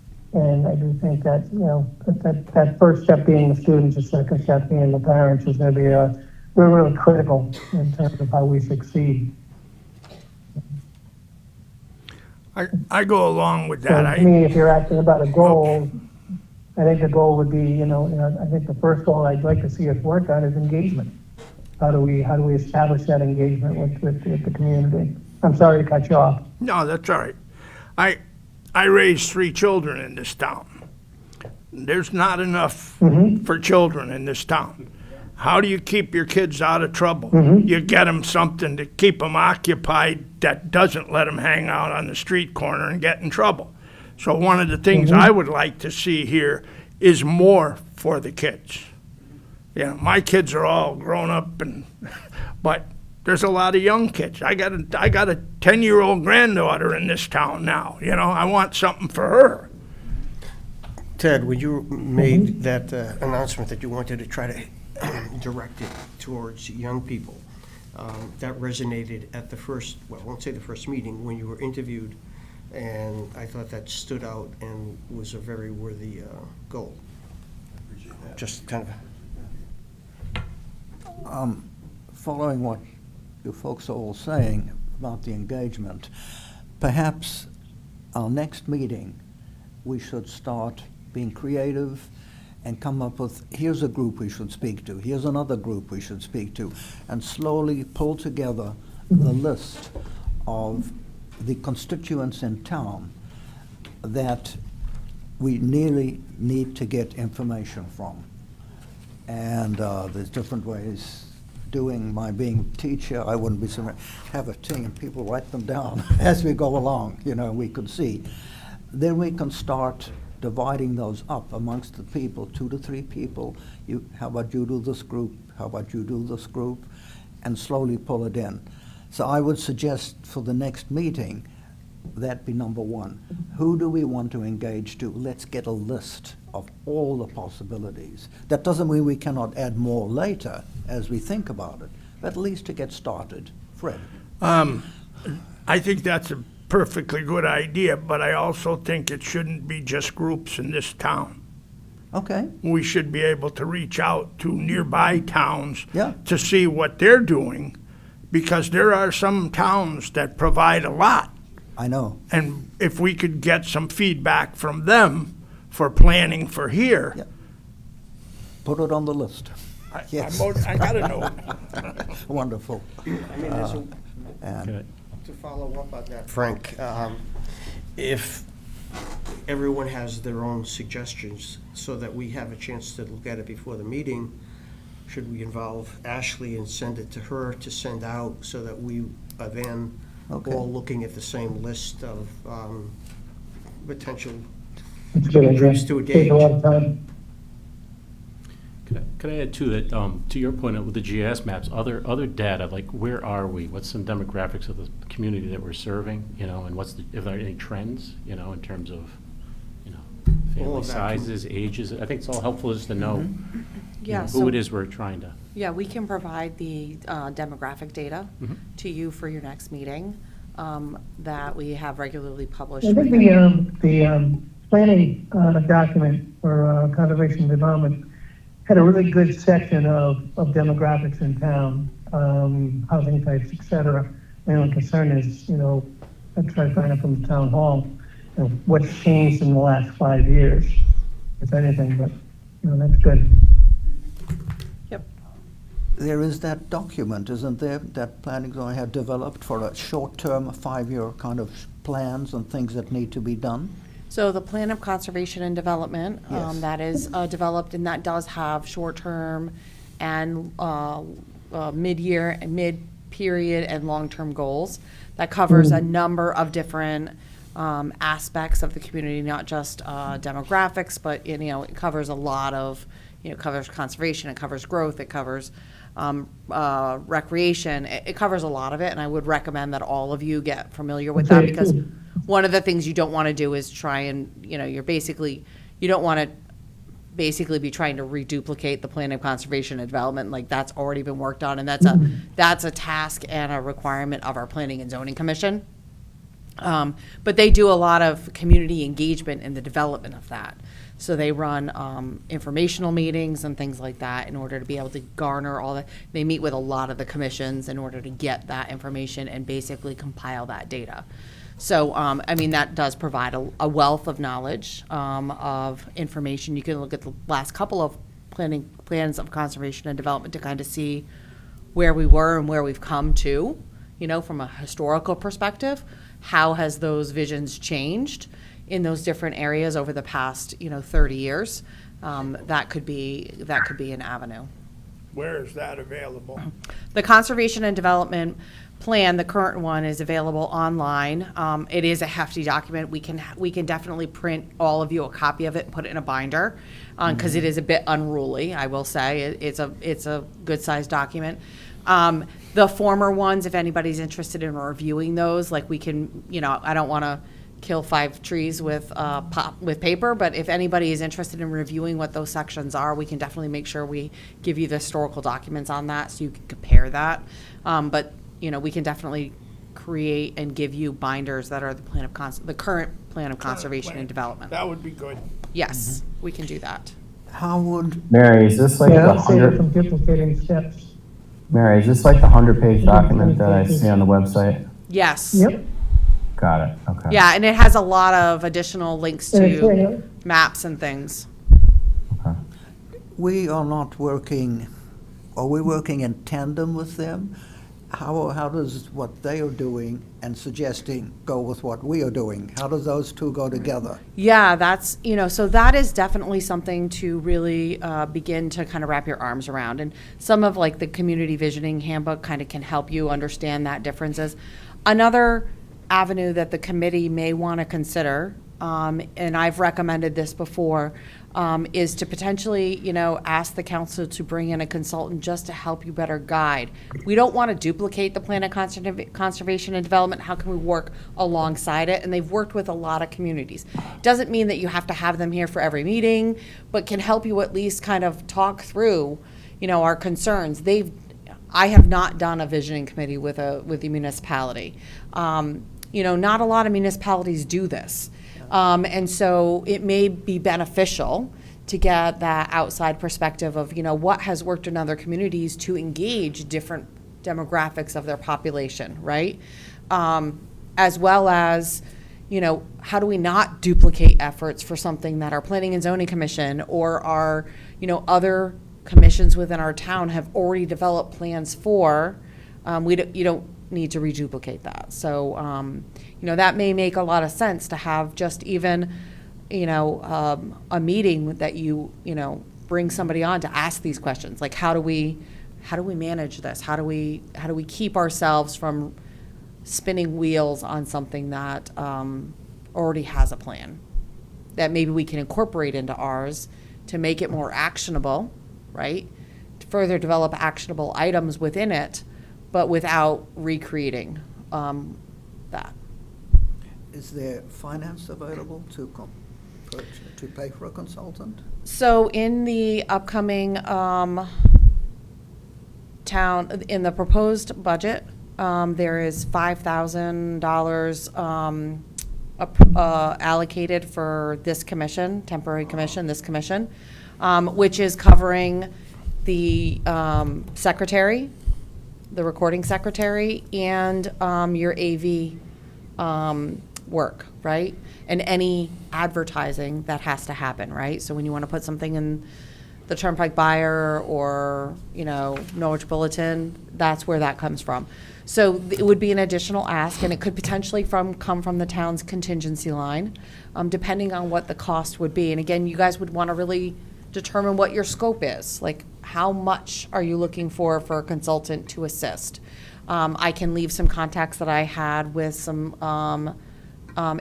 I do think that, that first step being the students, the second step being the parents is going to be really critical in terms of how we succeed. I go along with So that. to me, if you're asking about a goal, I think the goal would be, I think the first goal I'd like to see us work on is engagement. How do we establish that engagement with the community? I'm sorry to cut you off. No, that's all right. I raised 3 children in this town. There's not enough for children in this town. How do you keep your kids out of trouble? You get them something to keep them occupied that doesn't let them hang out on the street corner and get in trouble. So one of the things I would like to see here is more for the kids. You know, my kids are all grown up, but there's a lot of young kids. I got a 10-year-old granddaughter in this town now. You know, I want something for her. Ted, when you made that announcement that you wanted to try to direct it towards young people, that resonated at the first, well, I won't say the first meeting, when you were interviewed, and I thought that stood out and was a very worthy goal. Just kind of. Following what you folks are all saying about the engagement, perhaps our next meeting, we should start being creative and come up with, here's a group we should speak to, here's another group we should speak to, and slowly pull together the list of the constituents in town that we really need to get information from. And there's different ways. Being teacher, I wouldn't be surprised. Have a team, people write them down as we go along, you know, we could see. Then we can start dividing those up amongst the people, 2 to 3 people. How about you do this group? How about you do this group? And slowly pull it in. So I would suggest for the next meeting, that be number 1. Who do we want to engage to? Let's get a list of all the possibilities. That doesn't mean we cannot add more later as we think about it, but at least to get started. Fred? I think that's a perfectly good idea, but I also think it shouldn't be just groups in this town. Okay. We should be able to reach out to nearby towns Yeah. to see what they're doing, because there are some towns that provide a lot. I know. And if we could get some feedback from them for planning for here, Yeah. Put it on the list. Yes. I gotta know. Wonderful. I mean, there's And Okay. to follow up on that, Frank, if everyone has their own suggestions so that we have a chance to look at it before the meeting, should we involve Ashley and send it to her to send out so that we are then Okay. all looking at the same list of potential It's a good idea. groups to Take a lot engage? of time. Could I add too that, to your point with the GIS maps, other data, like where are we? What's some demographics of the community that we're serving, you know, and if there are any trends, you know, in terms of, you know, All family of that sizes, ages? I think it's all helpful just to know, you Yeah, know, so- who it is we're trying to. Yeah, we can provide the demographic data Mhm. to you for your next meeting that we have regularly published. I think the planning document for conservation and development had a really good section of demographics in town, housing types, et cetera. My only concern is, you know, I try to find out from the town hall, you know, what's changed in the last 5 years, if anything, but, you know, that's good. Yep. there is that document, isn't there, that planning zone had developed for a short-term, 5-year kind of plans and things that need to be done? So the Plan of Conservation and Development, Yes. that is developed, and that does have short-term and mid-year, and mid-period, and long-term goals. That covers a number of different aspects of the community, not just demographics, but, you know, it covers a lot of, you know, it covers conservation, it covers growth, it covers recreation, it covers a lot of it, and I would recommend that all of you get familiar with that, because one of the things you don't want to do is try and, you know, you don't want to basically be trying to reduplicate the plan of conservation and development, like that's already been worked on, and that's a task and a requirement of our Planning and Zoning Commission. But they do a lot of community engagement in the development of that. So they run informational meetings and things like that in order to be able to garner all that. They meet with a lot of the commissions in order to get that information and basically compile that data. So, I mean, that does provide a wealth of knowledge of information. You can look at the last couple of plans of conservation and development to kind of see where we were and where we've come to, you know, from a historical perspective. How has those visions changed in those different areas over the past, 30 years? That could be an avenue. Where is that available? The Conservation and Development Plan, the current one, is available online. It is a hefty document. We can definitely print all of you a copy of it and put it in a binder, because it is a bit unruly, I will say. It's a good-sized document. The former ones, if anybody's interested in reviewing those, like we can, I don't want to kill 5 trees with paper, but if anybody is interested in reviewing what those sections are, we can definitely make sure we give you the historical documents on that so you can compare that. But we can definitely create and give you binders that are the current plan of conservation and development. That would be good. Yes, we can do that. How would, Mary, is this like Yeah, the save it 100? from duplicating steps. Mary, is this like the 100-page document that I see on the website? Yes. Yep. Got it. Okay. Yeah, and it has a lot of additional links And it's, to maps and things. Okay. we are not working, are we working in tandem with them? How does what they are doing and suggesting go with what we are doing? How do those two go together? Yeah, that's, so that is definitely something to really begin to kind of wrap your arms around. And some of like the community visioning handbook kind of can help you understand that differences. Another avenue that the committee may want to consider, and I've recommended this before, is to potentially, ask the council to bring in a consultant just to help you better guide. We don't want to duplicate the plan of conservation and development. How can we work alongside it? And they've worked with a lot of communities. Doesn't mean that you have to have them here for every meeting, but can help you at least kind of talk through, our concerns. I have not done a visioning committee with the municipality. Not a lot of municipalities do this. And so it may be beneficial to get that outside perspective of, what has worked in other communities to engage different demographics of their population, right? As well as, how do we not duplicate efforts for something that our Planning and Zoning Commission or our, other commissions within our town have already developed plans for? You don't need to reduplicate that. So, that may make a lot of sense to have just even, a meeting that you bring somebody on to ask these questions. Like, how do we manage this? How do we keep ourselves from spinning wheels on something that already has a plan that maybe we can incorporate into ours to make it more actionable, right? To further develop actionable items within it, but without recreating that. Is there finance available to pay for a consultant? So in the upcoming in the proposed budget, there is $5,000 allocated for this commission, temporary commission, which is covering the secretary, the recording secretary, and your AV work, right? And any advertising that has to happen, right? So when you want to put something in the Turnpike Buyer or, Norwich Bulletin, that's where that comes from. So it would be an additional ask, and it could potentially come from the town's contingency line, depending on what the cost would be. And again, you guys would want to really determine what your scope is. Like, how much are you looking for a consultant to assist? I can leave some contacts that I had with some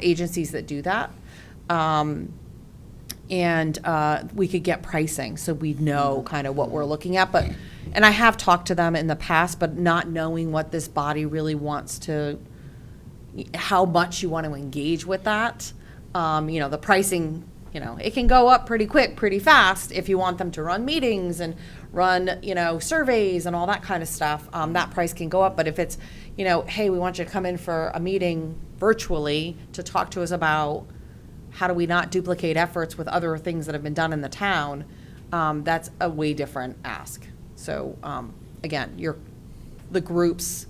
agencies that do that. And we could get pricing so we'd know kind of what we're looking at. And I have talked to them in the past, but not knowing what this body really wants to, how much you want to engage with that. The pricing, it can go up pretty quick, pretty fast if you want them to run meetings and run, surveys and all that kind of stuff. That price can go up. But if it's, hey, we want you to come in for a meeting virtually to talk to us about how do we not duplicate efforts with other things that have been done in the town, that's a way different ask. So, again, the group's,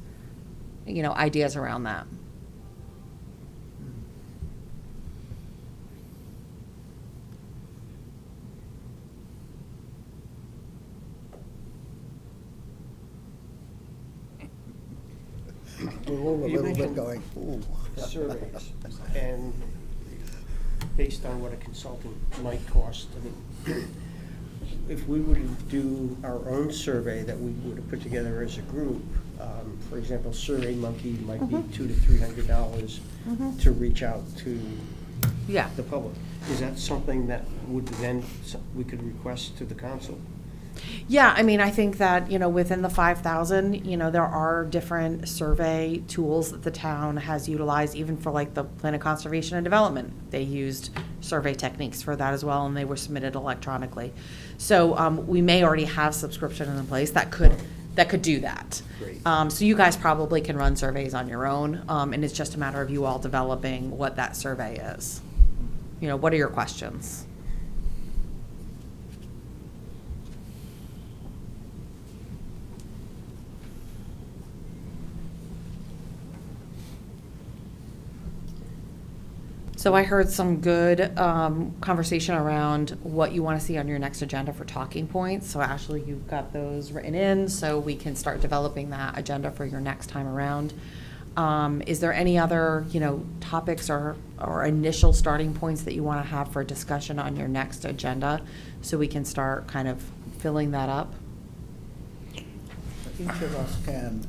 ideas around that. We're all a You little bit mentioned, going, ooh. surveys, and based on what a consultant might cost, I mean, if we were to do our own survey that we were to put together as a group, for example, Survey Monkey might be $200 to $300 to reach out to Yeah. the public. Is that something that would then, we could request to the council? Yeah, I mean, I think that, within the 5,000, there are different survey tools that the town has utilized, even for like the Plan of Conservation and Development. They used survey techniques for that as well, and they were submitted electronically. So we may already have subscription in place that could do that. Great. So you guys probably can run surveys on your own, and it's just a matter of you all developing what that survey is. What are your questions? So I heard some good conversation around what you want to see on your next agenda for talking points. So Ashley, you've got those written in, so we can start developing that agenda for your next time around. Is there any other, topics or initial starting points that you want to have for discussion on your next agenda, so we can start kind of filling that up? Each of us can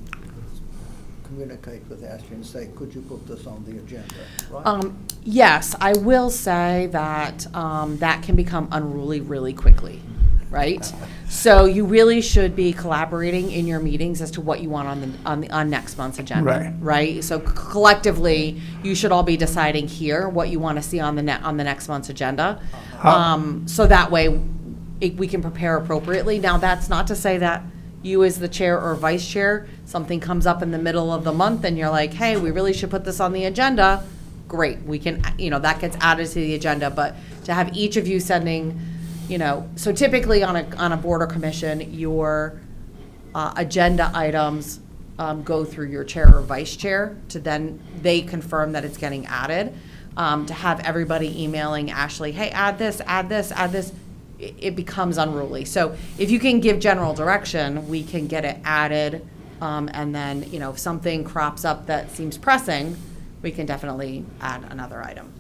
communicate with Ashley and say, could you put this on the agenda, right? Yes, I will say that that can become unruly really quickly, right? So you really should be collaborating in your meetings as to what you want on next month's agenda, right? So collectively, you should all be deciding here what you want to see on the next month's agenda, so that way we can prepare appropriately. Now, that's not to say that you as the chair or vice chair, something comes up in the middle of the month and you're like, hey, we really should put this on the agenda. Great, we can, that gets added to the agenda, but to have each of you sending, so typically on a board or commission, your agenda items go through your chair or vice chair to then they confirm that it's getting added. To have everybody emailing Ashley, hey, add this, add this, add this, it becomes unruly. So if you can give general direction, we can get it added, and then, if something crops up that seems pressing, we can definitely add another item.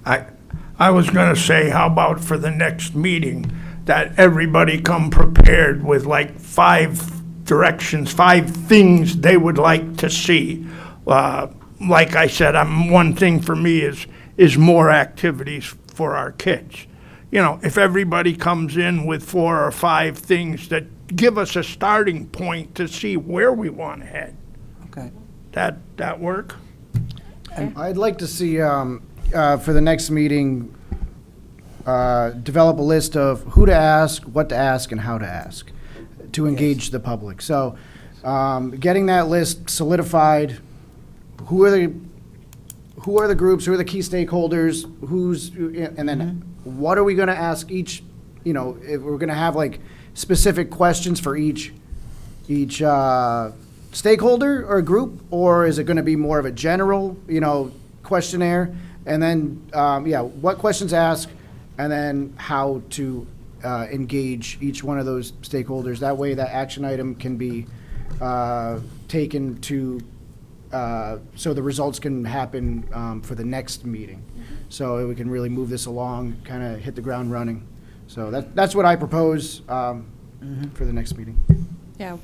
I was gonna say, how about for the next meeting, that everybody come prepared with like 5 directions, 5 things they would like to see. Like I said, one thing for me is more activities for our kids. If everybody comes in with 4 or 5 things that give us a starting point to see where we want to head. Okay. That work? I'd like to see, for the next meeting, develop a list of who to ask, what to ask, and how to ask, to engage the public. So, getting that list solidified, who are the groups, who are the key stakeholders, and then what are we gonna ask each, if we're gonna have like specific questions for each stakeholder or group, or is it gonna be more of a general, questionnaire? And then, what questions ask, and then how to engage each one of those stakeholders. That way that action item can be taken to, so the results can happen for the next meeting. So we can really move this along, kind of hit the ground running. So that's what I propose for the next meeting. Yeah,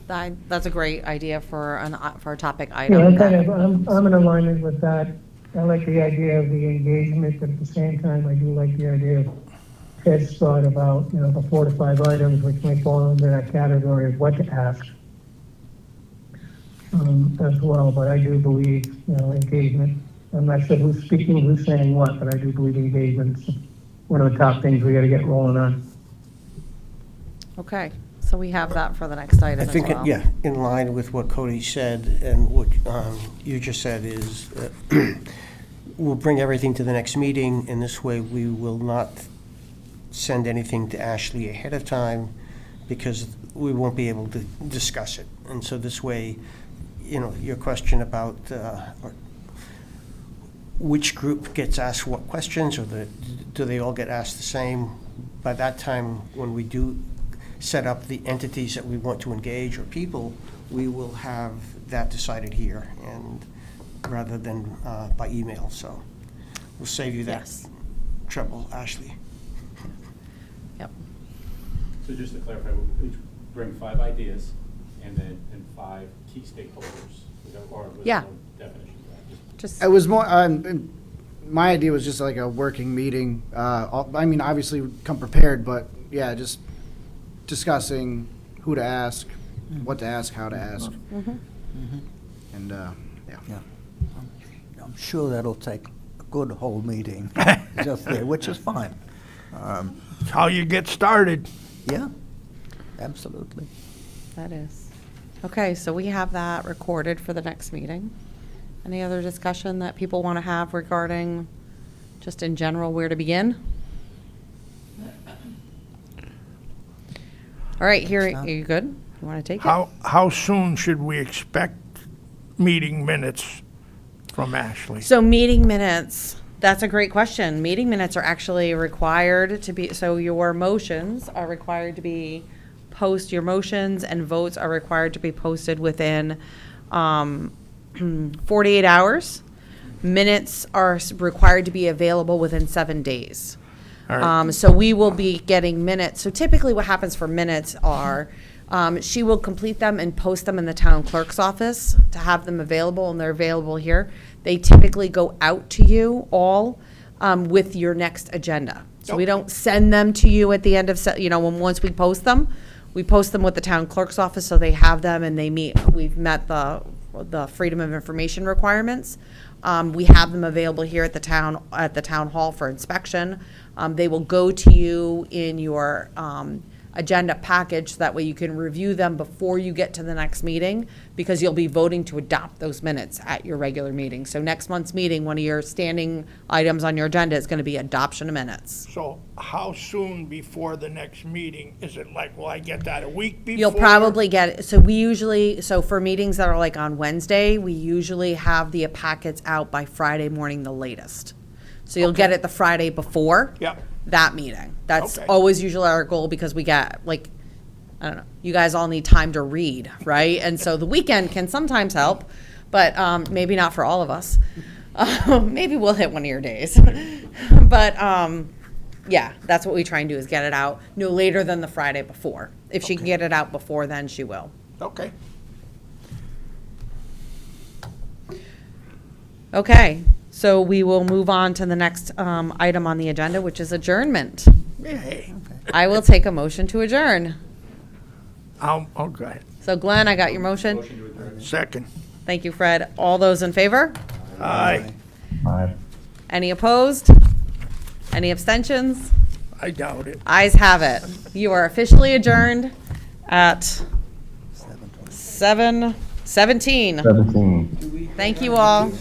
that's a great idea for a topic Yeah, item. I'm in alignment with that. I like the idea of the engagement, but at the same time, I do like the idea of Ted's thought about, the 4 to 5 items which might fall into that category of what to ask as well. But I do believe, engagement. I'm not sure who's speaking, who's saying what, but I do believe engagement's one of the top things we got to get rolling on. Okay, so we have that for the next item I as think, well. in line with what Cody said and what you just said is, we'll bring everything to the next meeting, and this way we will not send anything to Ashley ahead of time because we won't be able to discuss it. And so this way, your question about which group gets asked what questions, or do they all get asked the same? By that time, when we do set up the entities that we want to engage or people, we will have that decided here. And rather than by email, so we'll save you that Yes. trouble, Ashley. Yep. So just to clarify, we'll each bring 5 ideas and then, and 5 key stakeholders, or with Yeah. no definition of that, just Just, It was more, my idea was just like a working meeting. I mean, obviously, come prepared, but yeah, just discussing who to ask, what to ask, how to ask. And, yeah. Yeah. I'm sure that'll take a good whole meeting, just there, which is fine. It's how you get started. Yeah, absolutely. that is. Okay, so we have that recorded for the next meeting. Any other discussion that people want to have regarding, just in general, where to begin? All right, here, are you good? You want to take it? How soon should we expect meeting minutes from Ashley? So meeting minutes, that's a great question. Meeting minutes are actually required to be, so your motions are required to be, your motions and votes are required to be posted within 48 hours. Minutes are required to be available within 7 days. All right. So we will be getting minutes. So typically what happens for minutes are, she will complete them and post them in the town clerk's office to have them available, and they're available here. They typically go out to you all with your next agenda. So we don't send them to you at the end of, once we post them. We post them with the town clerk's office so they have them and we've met the freedom of information requirements. We have them available here at the town hall for inspection. They will go to you in your agenda package, that way you can review them before you get to the next meeting, because you'll be voting to adopt those minutes at your regular meeting. So next month's meeting, one of your standing items on your agenda is going to be adoption of minutes. So how soon before the next meeting? Is it like, will I get that a week before? You'll probably get it. So for meetings that are like on Wednesday, we usually have the packets out by Friday morning, the latest. So you'll get it the Friday before Yep. that meeting. That's Okay. always usually our goal, because we get, like, I don't know, you guys all need time to read, right? And so the weekend can sometimes help, but maybe not for all of us. Maybe we'll hit one of your days. But yeah, that's what we try and do, is get it out no later than the Friday before. If she can get it out before then, she will. Okay. Okay, so we will move on to the next item on the agenda, which is adjournment. Hey, I will take a motion to adjourn. I'll go ahead. So Glenn, I got your motion. Second. Thank you, Fred. All those in favor? Aye. Any opposed? Any abstentions? I doubt it. Ayes have it. You are officially adjourned at 7:17. 17. Thank you all.